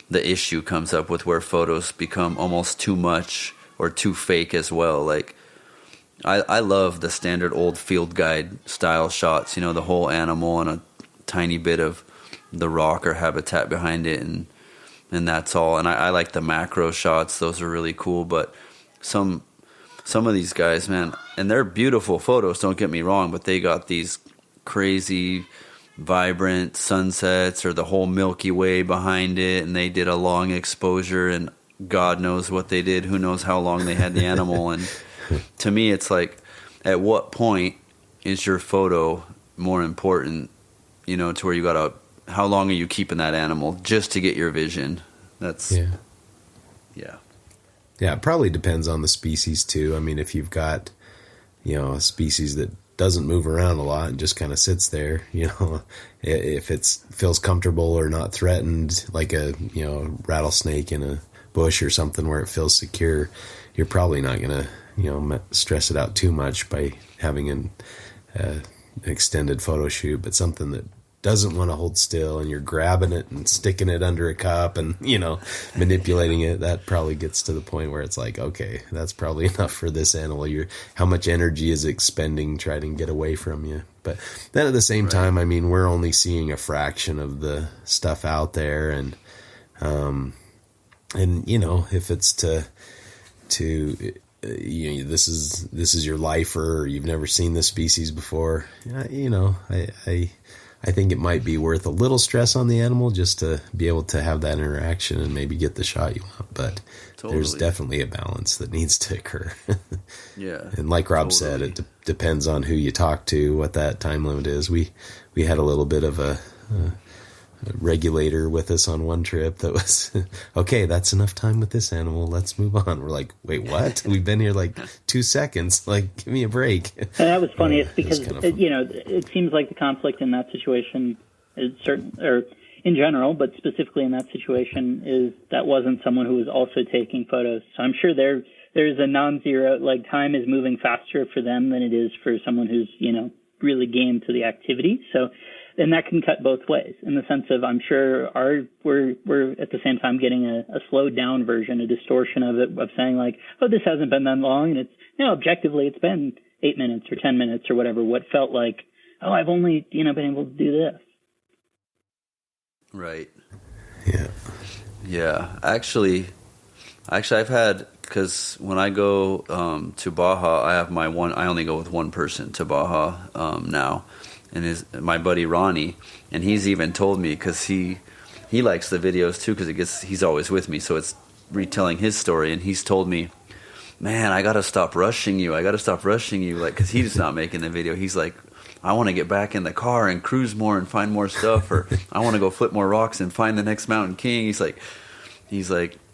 the issue comes up with, where photos become almost too much or too fake as well. Like, I love the standard old field guide style shots, the whole animal and a tiny bit of the rock or habitat behind it, and that's all. And I like the macro shots; those are really cool. But some of these guys, man, and they're beautiful photos. Don't get me wrong, but they got these crazy, vibrant sunsets or the whole Milky Way behind it, and they did a long exposure, and God knows what they did. Who knows how long they had the animal and. To me, it's like, at what point is your photo more important, to where you how long are you keeping that animal just to get your vision? That's, yeah. Yeah, it probably depends on the species too. I mean, if you've got, a species that doesn't move around a lot and just kind of sits there, if it feels comfortable or not threatened, like a, rattlesnake in a bush or something where it feels secure, you're probably not going to, stress it out too much by having an extended photo shoot. But something that doesn't want to hold still and you're grabbing it and sticking it under a cup and, manipulating it, that probably gets to the point where it's like, okay, that's probably enough for this animal. How much energy is it expending trying to get away from you? But then at the same time, I mean, we're only seeing a fraction of the stuff out there. And if it's to this is your lifer, or you've never seen this species before, I think it might be worth a little stress on the animal just to be able to have that interaction and maybe get the shot you want. But There's definitely a balance that needs to occur. Yeah. And like Rob said, it depends on who you talk to, what that time limit is. We had a little bit of a regulator with us on one trip that was, okay, that's enough time with this animal. Let's move on. We're like, wait, what? We've been here like 2 seconds. Like, give me a break. And that was funny. It's because, it seems like the conflict in that situation is certain, or in general, but specifically in that situation, is that wasn't someone who was also taking photos. So I'm sure there's a non-zero, like time is moving faster for them than it is for someone who's, really game to the activity. So, and that can cut both ways in the sense of, I'm sure we're at the same time getting a slowed down version, a distortion of it, of saying like, oh, this hasn't been that long. And it's, objectively it's been 8 minutes or 10 minutes or whatever, what felt like, oh, I've only, been able to do this. Right. Yeah. Yeah. Actually I've had, because when I go to Baja, I only go with one person to Baja now. And my buddy Ronnie, and he's even told me, because he likes the videos too, because he's always with me, so it's retelling his story, and he's told me, man, I gotta stop rushing you, like, because he's not making the video. He's like, I want to get back in the car and cruise more and find more stuff, or I want to go flip more rocks and find the next mountain king. He's like,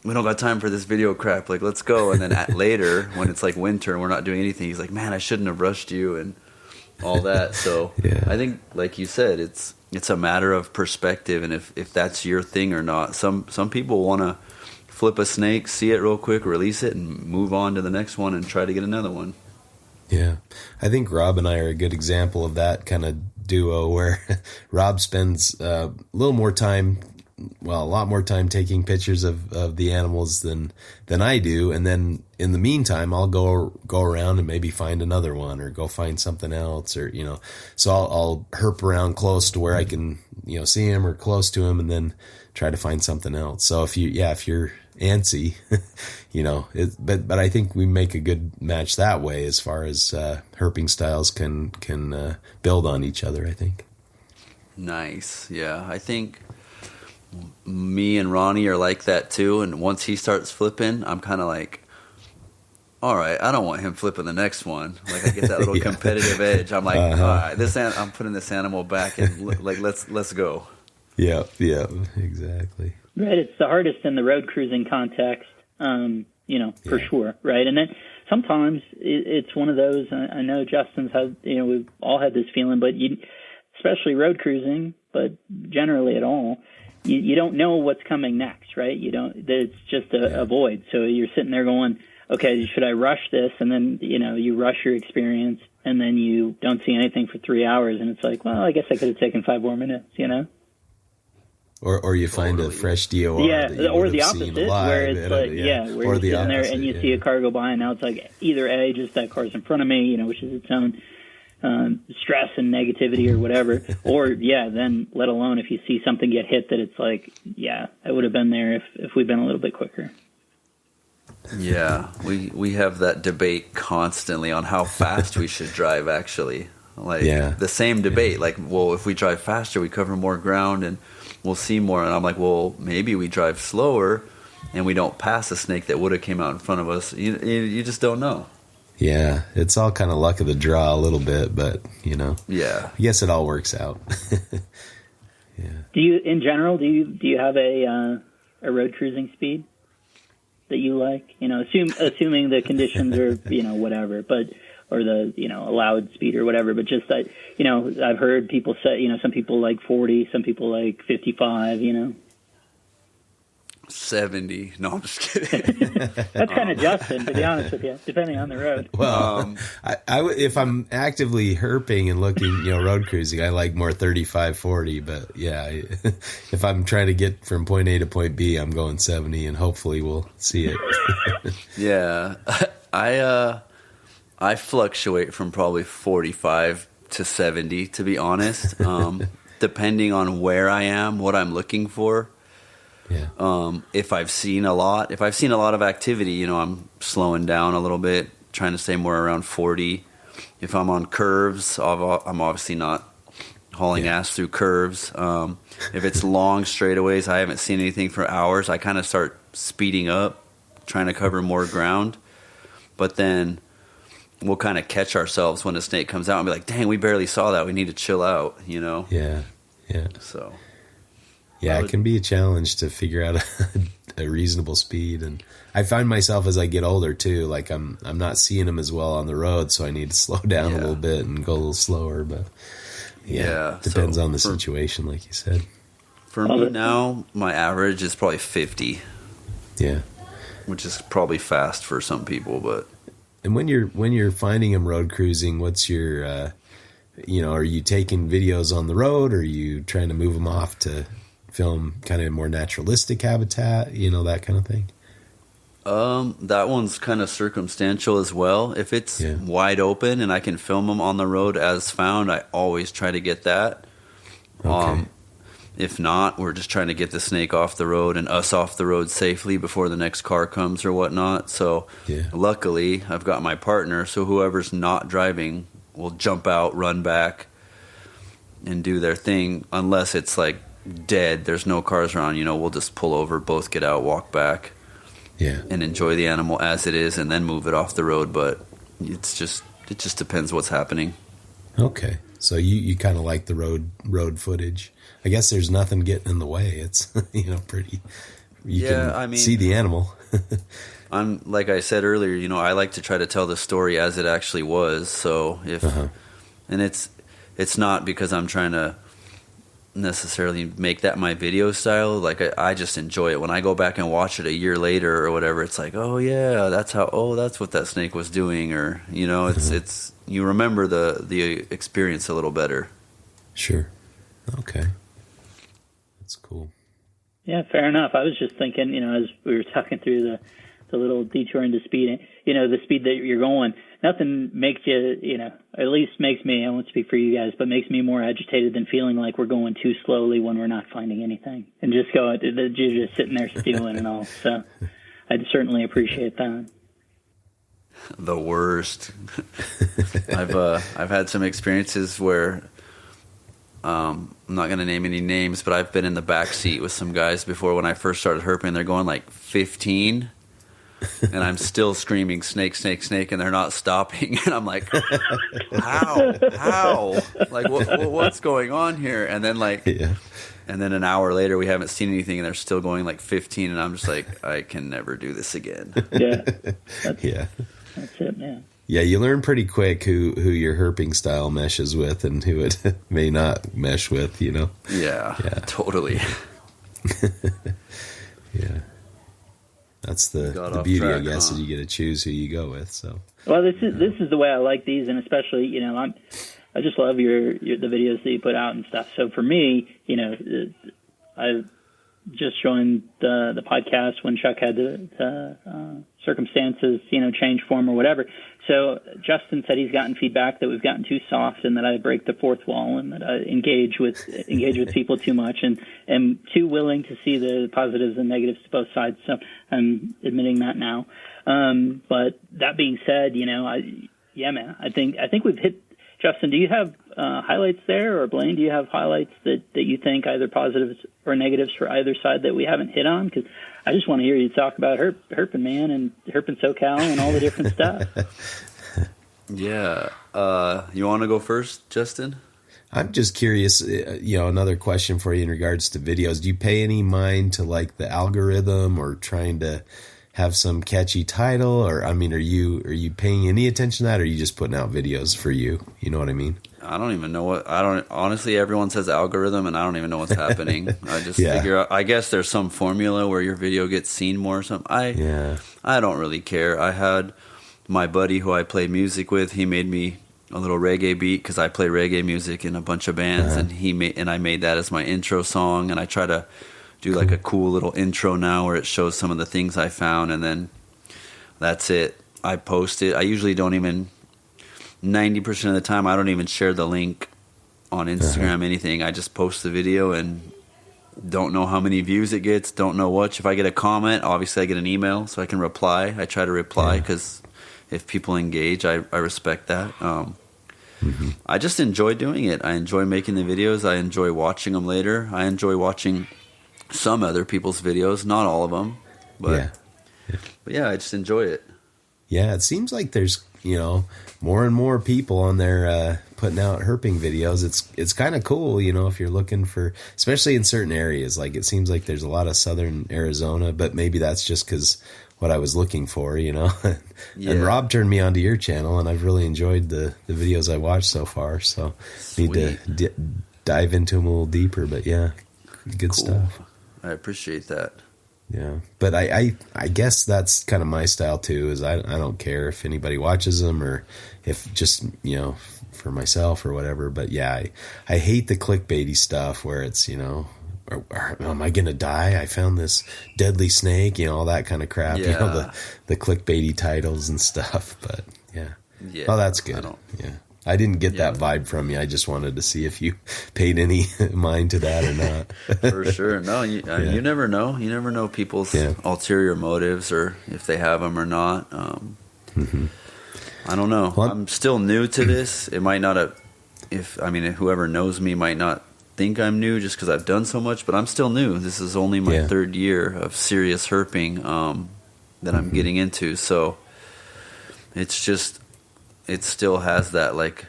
we don't got time for this video crap, like, let's go. And then later, when it's like winter and we're not doing anything, he's like, man, I shouldn't have rushed you, and all that. So yeah. I think, like you said, it's a matter of perspective, and if that's your thing or not. Some people want to flip a snake, see it real quick, release it, and move on to the next one and try to get another one. Yeah. I think Rob and I are a good example of that kind of duo, where Rob spends a lot more time taking pictures of the animals than I do, and then in the meantime I'll go around and maybe find another one or go find something else, or so I'll herp around close to where I can see him or close to him, and then try to find something else. So if you're antsy, but I think we make a good match that way as far as herping styles can build on each other, I think. Nice. Yeah, I think me and Ronnie are like that too. And once he starts flipping, I'm kind of like, all right, I don't want him flipping the next one. Like I get that little competitive edge. I'm like, all right, I'm putting this animal back and like let's go. Yeah, exactly. Right, it's the hardest in the road cruising context, for sure, right? And then sometimes it's one of those. I know Justin's had, we've all had this feeling, but especially road cruising, but generally at all, you don't know what's coming next, right? You don't. It's just a void. So you're sitting there going, okay, should I rush this? And then you rush your experience, and then you don't see anything for 3 hours, and it's like, well, I guess I could have taken 5 more minutes, Or you find a fresh DOR. Or the opposite, where it's like, where you're sitting there and you see a car go by, and now it's like either A, just that car's in front of me, which is its own stress and negativity or whatever, or then let alone if you see something get hit that it's like, I would have been there if we'd been a little bit quicker. Yeah, we have that debate constantly on how fast we should drive, actually. The same debate, like, well, if we drive faster, we cover more ground and we'll see more. And I'm like, well, maybe we drive slower and we don't pass a snake that would have came out in front of us. You just don't know. Yeah, it's all kind of luck of the draw a little bit, but, Yeah. I guess it all works out. Yeah. Do you have a road cruising speed that you like? Assuming the conditions are, whatever, but, or the, allowed speed or whatever, but just, I've heard people say, some people like 40, some people like 55, 70. No, I'm just kidding. That's kind of Justin, to be honest with you, depending on the road. Well, if I'm actively herping and looking, road cruising, I like more 35, 40. But if I'm trying to get from point A to point B, I'm going 70, and hopefully we'll see it. Yeah, I fluctuate from probably 45 to 70, to be honest, depending on where I am, what I'm looking for. Yeah. If I've seen a lot of activity, I'm slowing down a little bit, trying to stay more around 40. If I'm on curves, I'm obviously not hauling ass through curves. If it's long straightaways, I haven't seen anything for hours, I kind of start speeding up, trying to cover more ground. But then we'll kind of catch ourselves when a snake comes out and be like, dang, we barely saw that. We need to chill out, Yeah. So... Yeah, it can be a challenge to figure out a reasonable speed, and I find myself as I get older too. Like I'm not seeing them as well on the road, so I need to slow down a little bit and go a little slower. But depends on the situation, like you said. For me now, my average is probably 50. Yeah, which is probably fast for some people, but. And when you're finding them road cruising, what's your, are you taking videos on the road, or are you trying to move them off to film kind of more naturalistic habitat, that kind of thing? That one's kind of circumstantial as well. If it's wide open and I can film them on the road as found, I always try to get that. Okay. If not, we're just trying to get the snake off the road and us off the road safely before the next car comes or whatnot. So luckily I've got my partner, so whoever's not driving will jump out, run back, and do their thing. Unless it's like dead, there's no cars around, we'll just pull over, both get out, walk back, and enjoy the animal as it is, and then move it off the road. But it just depends what's happening. Okay, so you kind of like the road footage. I guess there's nothing getting in the way. It's pretty. You can see the animal. I'm like I said earlier. I like to try to tell the story as it actually was. So if and it's not because I'm trying to necessarily make that my video style. Like I just enjoy it when I go back and watch it a year later or whatever. It's like, oh yeah, that's what that snake was doing, or it's you remember the experience a little better. Sure. Okay, that's cool. Yeah, fair enough. I was just thinking, as we were talking through the little detour into speed, the speed that you're going, nothing makes you, at least makes me, I won't speak for you guys, but makes me more agitated than feeling like we're going too slowly when we're not finding anything. And just you're just sitting there stewing and all. So I'd certainly appreciate that. The worst. I've had some experiences where I'm not going to name any names, but I've been in the back seat with some guys before when I first started herping. They're going like 15, and I'm still screaming snake, snake, snake, and they're not stopping. And I'm like, how? Like, what's going on here? And then and then an hour later, we haven't seen anything, and they're still going like 15, and I'm just like, I can never do this again. Yeah. That's it, man. Yeah, you learn pretty quick who your herping style meshes with and who it may not mesh with, you know? Yeah. Totally. Yeah. That's the beauty, I guess, is you get to choose who you go with. So. Well, this is the way I like these, and especially, you know, I just love the videos that you put out and stuff. So for me, you know, I've just joined the podcast when Chuck had the circumstances, you know, change form or whatever. So Justin said he's gotten feedback that we've gotten too soft and that I break the fourth wall and that I engage with people too much and am too willing to see the positives and negatives to both sides. So I'm admitting that now. But that being said, you know, man, I think we've hit. Justin, do you have highlights there, or Blaine, do you have highlights that you think either positives or negatives for either side that we haven't hit on? Because I just want to hear you talk about herping, man, and herping SoCal and all the different stuff. Yeah. You want to go first, Justin? I'm just curious, you know, another question for you in regards to videos. Do you pay any mind to like the algorithm or trying to have some catchy title, or I mean, are you paying any attention to that, or are you just putting out videos for you? You know what I mean? I don't even know honestly, everyone says algorithm and I don't even know what's happening. I just figure out, I guess there's some formula where your video gets seen more or something. I don't really care. I had my buddy who I play music with, he made me a little reggae beat because I play reggae music in a bunch of bands, and I made that as my intro song, and I try to do like a cool little intro now where it shows some of the things I found, and then that's it. I post it. I usually don't even, 90% of the time, I don't even share the link on Instagram, anything. I just post the video and don't know how many views it gets, don't know what. If I get a comment, obviously I get an email so I can reply. I try to reply because if people engage, I respect that. I just enjoy doing it. I enjoy making the videos. I enjoy watching them later. I enjoy watching some other people's videos, not all of them, but yeah, I just enjoy it. Yeah, it seems like there's, you know, more and more people on there putting out herping videos. It's kind of cool, you know, if you're looking for, especially in certain areas. Like it seems like there's a lot of southern Arizona, but maybe that's just because what I was looking for, you know. And Rob turned me onto your channel, and I've really enjoyed the videos I watched so far. So need to dive into them a little deeper. But yeah, good stuff. I appreciate that. Yeah, but I guess that's kind of my style too. Is I don't care if anybody watches them or if just, you know, for myself or whatever. But yeah, I hate the clickbaity stuff where it's, you know, am I gonna die? I found this deadly snake, you know, all that kind of crap. You know, the clickbaity titles and stuff. But yeah. Oh, that's good. I didn't get that vibe from you. I just wanted to see if you paid any mind to that or not. For sure. No, you never know. You never know people's ulterior motives or if they have them or not. I don't know. Well, I'm still new to this. It might not have, whoever knows me might not think I'm new just because I've done so much, but I'm still new. This is only my third year of serious herping that I'm getting into. So it's just, it still has that, like,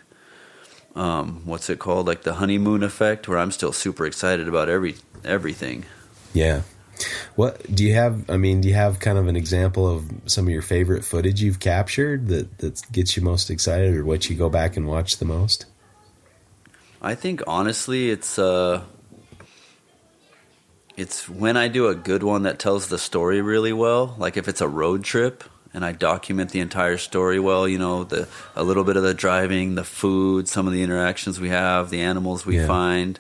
what's it called? Like the honeymoon effect, where I'm still super excited about everything. Yeah. What do you have? I mean, do you have kind of an example of some of your favorite footage you've captured that gets you most excited, or what you go back and watch the most? I think honestly, it's when I do a good one that tells the story really well. Like if it's a road trip and I document the entire story well, you know, a little bit of the driving, the food, some of the interactions we have, the animals we find.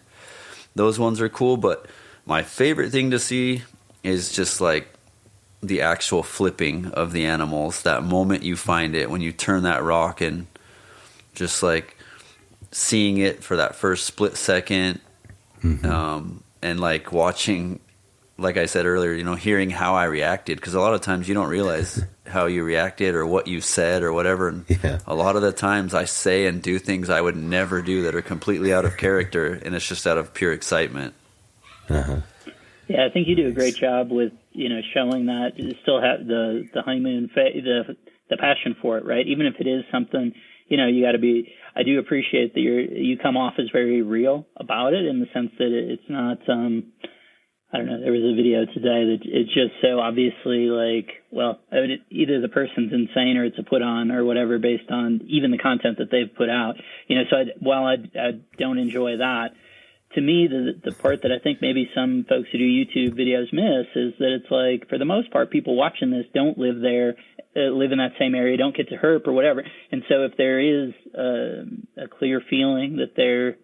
Those ones are cool, but my favorite thing to see is just like the actual flipping of the animals. That moment you find it, when you turn that rock, and just like seeing it for that first split second, and like watching like I said earlier, hearing how I reacted, because a lot of times you don't realize how you reacted or what you said or whatever. And a lot of the times I say and do things I would never do that are completely out of character, and it's just out of pure excitement. Uh-huh. Yeah, I think you do a great job with, showing that you still have the honeymoon the passion for it, right? Even if it is something, you got to be. I do appreciate that you come off as very real about it, in the sense that it's not. I don't know. There was a video today that it's just so obviously either the person's insane or it's a put on or whatever, based on even the content that they've put out. So while I don't enjoy that, to me, the part that I think maybe some folks who do YouTube videos miss is that it's like, for the most part, people watching this don't live there, live in that same area, don't get to herp or whatever. And so if there is a clear feeling that they're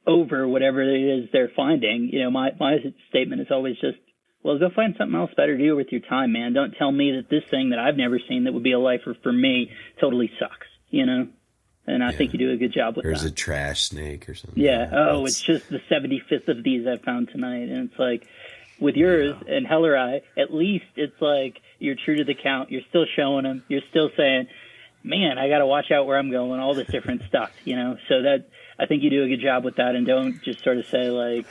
over whatever it is they're finding, my statement is always just, well, go find something else better to do with your time, man. Don't tell me that this thing that I've never seen that would be a lifer for me totally sucks, And I think you do a good job with that. There's a trash snake or something. Yeah. Oh, it's just the 75th of these I found tonight. And it's like, with yours and Helleri, at least it's like you're true to the count. You're still showing them. You're still saying, man, I got to watch out where I'm going, all this different stuff, So that, I think you do a good job with that, and don't just sort of say like,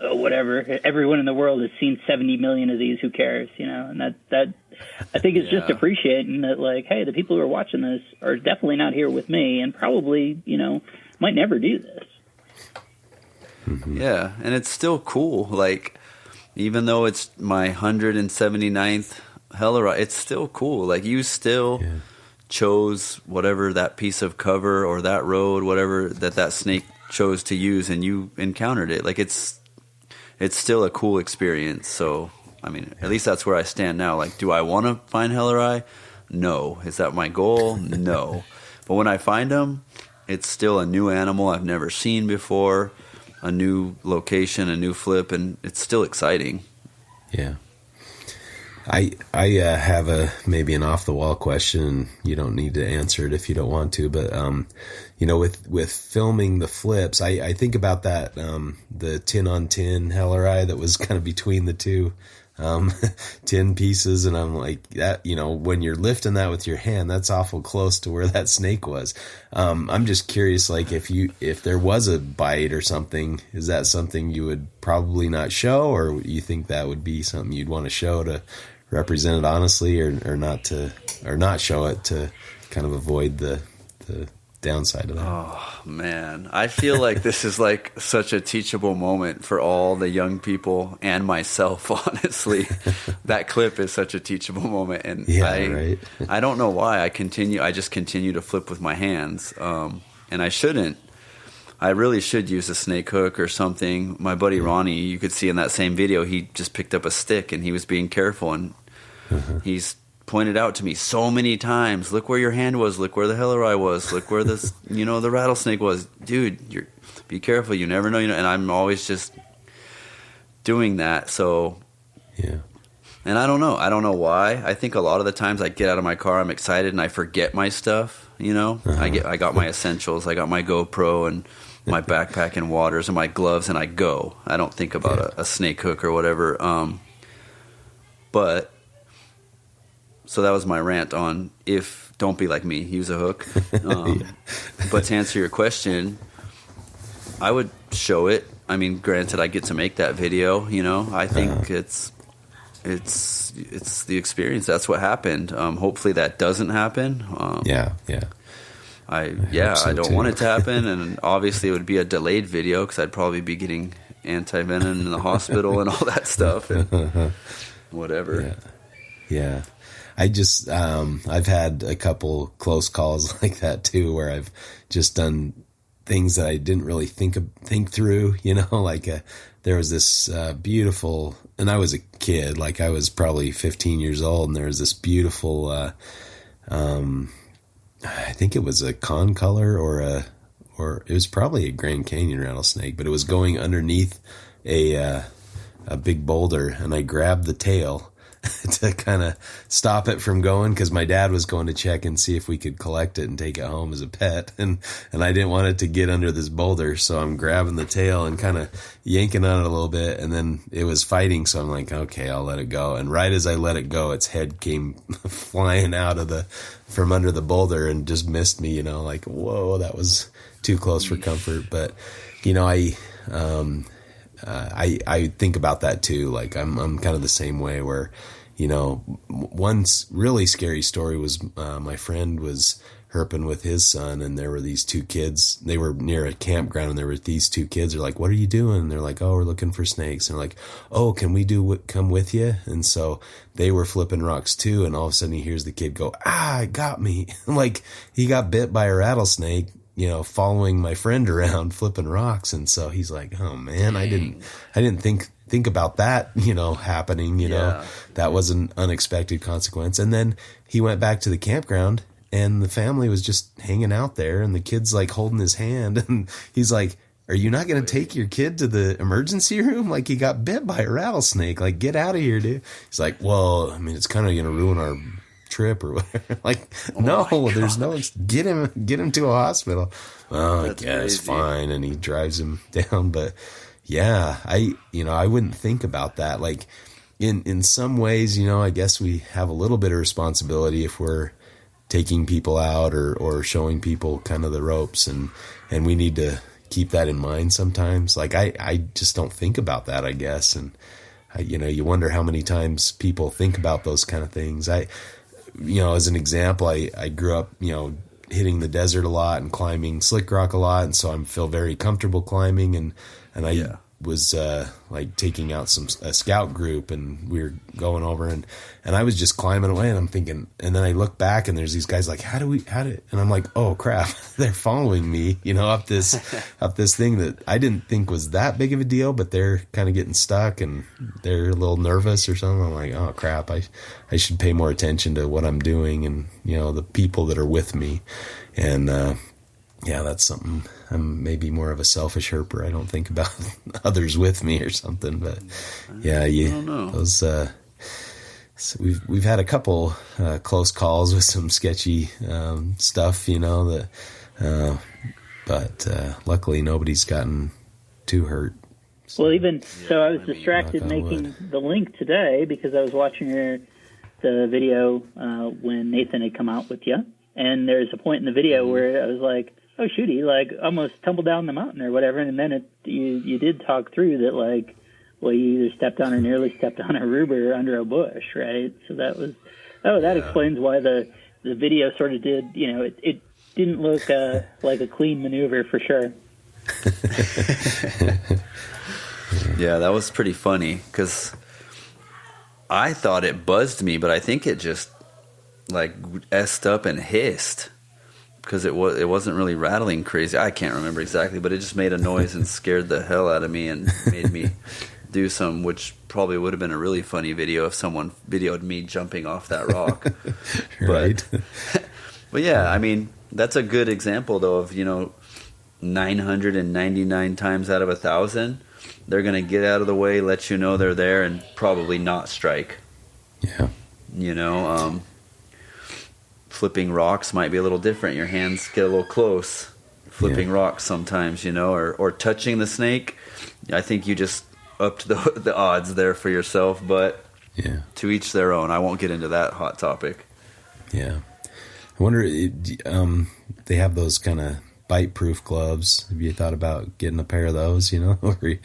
oh, whatever. Everyone in the world has seen 70 million of these. Who cares? And that I think it's just appreciating that, like, hey, the people who are watching this are definitely not here with me, and probably, might never do this. Mm-hmm. Yeah, and it's still cool. Like, even though it's my 179th Helleri, it's still cool. Like, you still chose whatever that piece of cover or that road, whatever that snake chose to use, and you encountered it. Like, it's still a cool experience. So, I mean, at least that's where I stand now. Like, do I want to find Helleri? No. Is that my goal? No. But when I find them, it's still a new animal I've never seen before, a new location, a new flip, and it's still exciting. Yeah. I have maybe an off the wall question. You don't need to answer it if you don't want to, but with filming the flips, I think about that the 10 on 10 Helleri that was kind of between the two 10 pieces, and I'm like, that, when you're lifting that with your hand, that's awful close to where that snake was. I'm just curious, like, if there was a bite or something, is that something you would probably not show, or you think that would be something you'd want to show to represent it honestly, or not show it to kind of avoid the downside of that? Oh man, I feel like this is like such a teachable moment for all the young people and myself, honestly. That clip is such a teachable moment, and I don't know why I just continue to flip with my hands, and I shouldn't. I really should use a snake hook or something. My buddy Ronnie, you could see in that same video, he just picked up a stick and he was being careful, and he's pointed out to me so many times, look where your hand was, look where the Helleri was, look where this, the rattlesnake was. Dude, be careful, you never know, and I'm always just doing that. So, yeah. And I don't know why. I think a lot of the times I get out of my car, I'm excited, and I forget my stuff, I got my essentials, I got my GoPro and my backpack and waters and my gloves, and I go. I don't think about a snake hook or whatever. But so that was my rant on don't be like me, use a hook. But to answer your question, I would show it. I mean, granted, I get to make that video. I think it's the experience. That's what happened. Hopefully that doesn't happen. I don't want it to happen, and obviously it would be a delayed video because I'd probably be getting anti-venom in the hospital and all that stuff and whatever. Yeah. I just I've had a couple close calls like that too, where I've just done things that I didn't really think through. Like there was this beautiful, and I was a kid, like I was probably 15 years old, and there was this beautiful. I think it was a con color or it was probably a Grand Canyon rattlesnake, but it was going underneath a big boulder, and I grabbed the tail to kind of stop it from going, because my dad was going to check and see if we could collect it and take it home as a pet, and I didn't want it to get under this boulder, so I'm grabbing the tail and kind of yanking on it a little bit, and then it was fighting, so I'm like, okay, I'll let it go. And right as I let it go, its head came flying out of from under the boulder and just missed me, you know, like, whoa, that was too close for comfort. But you know, I think about that too. Like I'm kind of the same way, where, you know, one really scary story was my friend was herping with his son, and there were these two kids. They were near a campground, and there were these two kids. They're like, "What are you doing?" And they're like, "Oh, we're looking for snakes." And they're like, "Oh, can we come with you?" And so they were flipping rocks too. And all of a sudden he hears the kid go, "Ah, it got me!" Like he got bit by a rattlesnake, you know, following my friend around flipping rocks. And so he's like, "Oh man, I didn't think about that, you know, happening, you know, that was an unexpected consequence." And then he went back to the campground, and the family was just hanging out there, and the kid's like holding his hand, and he's like, "Are you not going to take your kid to the emergency room? Like, he got bit by a rattlesnake. Like, get out of here, dude." He's like, "Well, I mean, it's kind of going to ruin our trip or whatever." Like, no, there's no, get him to a hospital. Oh, I guess fine. And he drives him down. But yeah, I wouldn't think about that. Like in some ways, you know, I guess we have a little bit of responsibility if we're taking people out or showing people kind of the ropes, and we need to keep that in mind sometimes. Like I just don't think about that, I guess. And you know, you wonder how many times people think about those kind of things. You know, as an example, I grew up, you know, hitting the desert a lot and climbing slick rock a lot. And so I feel very comfortable climbing, and I was like taking out a scout group, and we were going over, and I was just climbing away, and I'm thinking, and then I look back, and there's these guys like, how did, and I'm like, oh crap, they're following me, you know, up this thing that I didn't think was that big of a deal, but they're kind of getting stuck, and they're a little nervous or something. I'm like, oh crap, I should pay more attention to what I'm doing, and, you know, the people that are with me. And yeah, that's something. I'm maybe more of a selfish herper. I don't think about others with me or something. But yeah, those. So we've had a couple close calls with some sketchy stuff, you know. But luckily nobody's gotten too hurt. Well, even so, I was distracted making the link today because I was watching the video when Nathan had come out with you, and there's a point in the video where I was like, "Oh shoot, he like almost tumbled down the mountain or whatever," and then you did talk through that, like, well, you either stepped on or nearly stepped on a rhubarb under a bush, right? So that was that explains why the video sort of did, you know, it didn't look like a clean maneuver for sure. Yeah, that was pretty funny because I thought it buzzed me, but I think it just like essed up and hissed because it wasn't really rattling crazy. I can't remember exactly, but it just made a noise and scared the hell out of me and made me do some, which probably would have been a really funny video if someone videoed me jumping off that rock. Right. But yeah, I mean, that's a good example though of, you know, 999 times out of 1,000, they're going to get out of the way, let you know they're there, and probably not strike. Yeah. You know, flipping rocks might be a little different. Your hands get a little close. Flipping rocks sometimes, you know, or touching the snake. I think you just upped the odds there for yourself, but to each their own. I won't get into that hot topic. Yeah. I wonder, they have those kind of bite-proof gloves. Have you thought about getting a pair of those, you know, or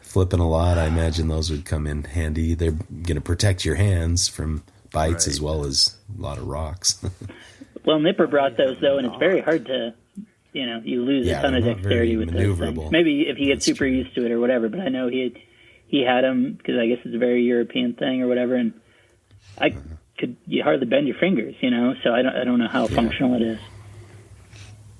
flipping a lot? I imagine those would come in handy. They're going to protect your hands from bites as well as a lot of rocks. Well, Nipper brought those, though, and it's very hard to, you know, you lose a ton of dexterity with those things. Maybe if you get super used to it or whatever, but I know he had them because I guess it's a very European thing or whatever, and you hardly bend your fingers, you know, so I don't know how functional it is.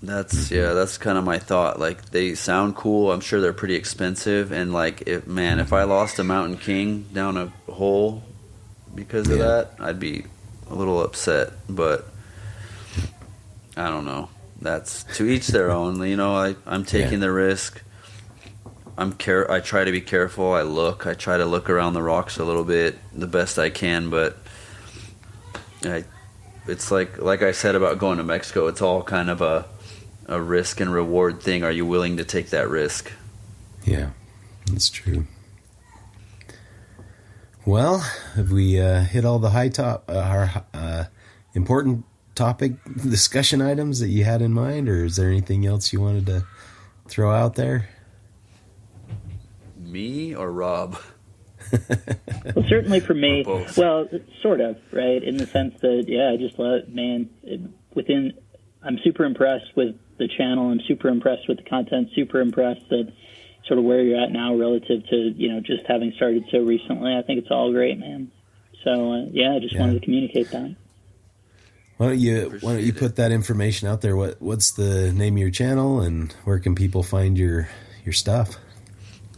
That's kind of my thought. Like, they sound cool. I'm sure they're pretty expensive, and like, if I lost a mountain king down a hole because of that, I'd be a little upset. But I don't know. That's to each their own. You know, I'm taking the risk. I try to be careful. I try to look around the rocks a little bit the best I can, but it's like I said about going to Mexico. It's all kind of a risk and reward thing. Are you willing to take that risk? Yeah, that's true. Well, have we hit all the our important topic discussion items that you had in mind, or is there anything else you wanted to throw out there? Me or Rob? Well, certainly for me. Both. Well, sort of, right? In the sense that, I just love, man, I'm super impressed with the channel. I'm super impressed with the content, super impressed that sort of where you're at now relative to, just having started so recently. I think it's all great, man. So, I just wanted to communicate that. Why don't you put that information out there? What's the name of your channel, and where can people find your stuff?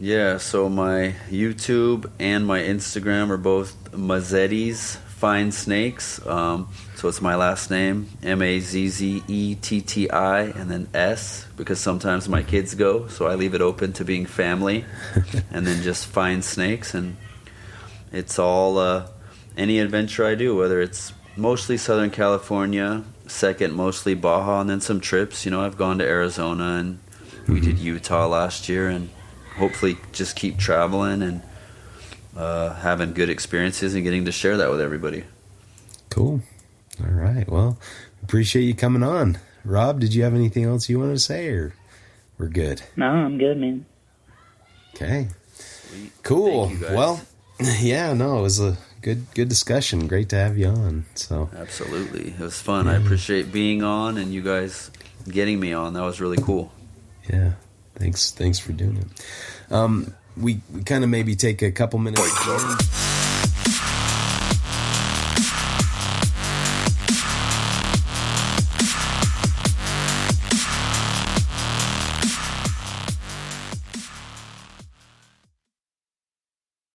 Yeah, so my YouTube and my Instagram are both Mazzetti's Find Snakes. So it's my last name, Mazzetti, and then S, because sometimes my kids go, so I leave it open to being family, and then just Find Snakes. And it's all any adventure I do, whether it's mostly Southern California, second mostly Baja, and then some trips. I've gone to Arizona, and we did Utah last year, and hopefully just keep traveling and having good experiences and getting to share that with everybody. Cool. All right. Well, appreciate you coming on. Rob, did you have anything else you wanted to say, or we're good? No, I'm good, man. Okay. Sweet. Cool. Thank you, guys. Well, it was a good discussion. Great to have you on. So absolutely. It was fun. I appreciate being on and you guys getting me on. That was really cool. Yeah. Thanks for doing it. We kind of maybe take a couple minutes.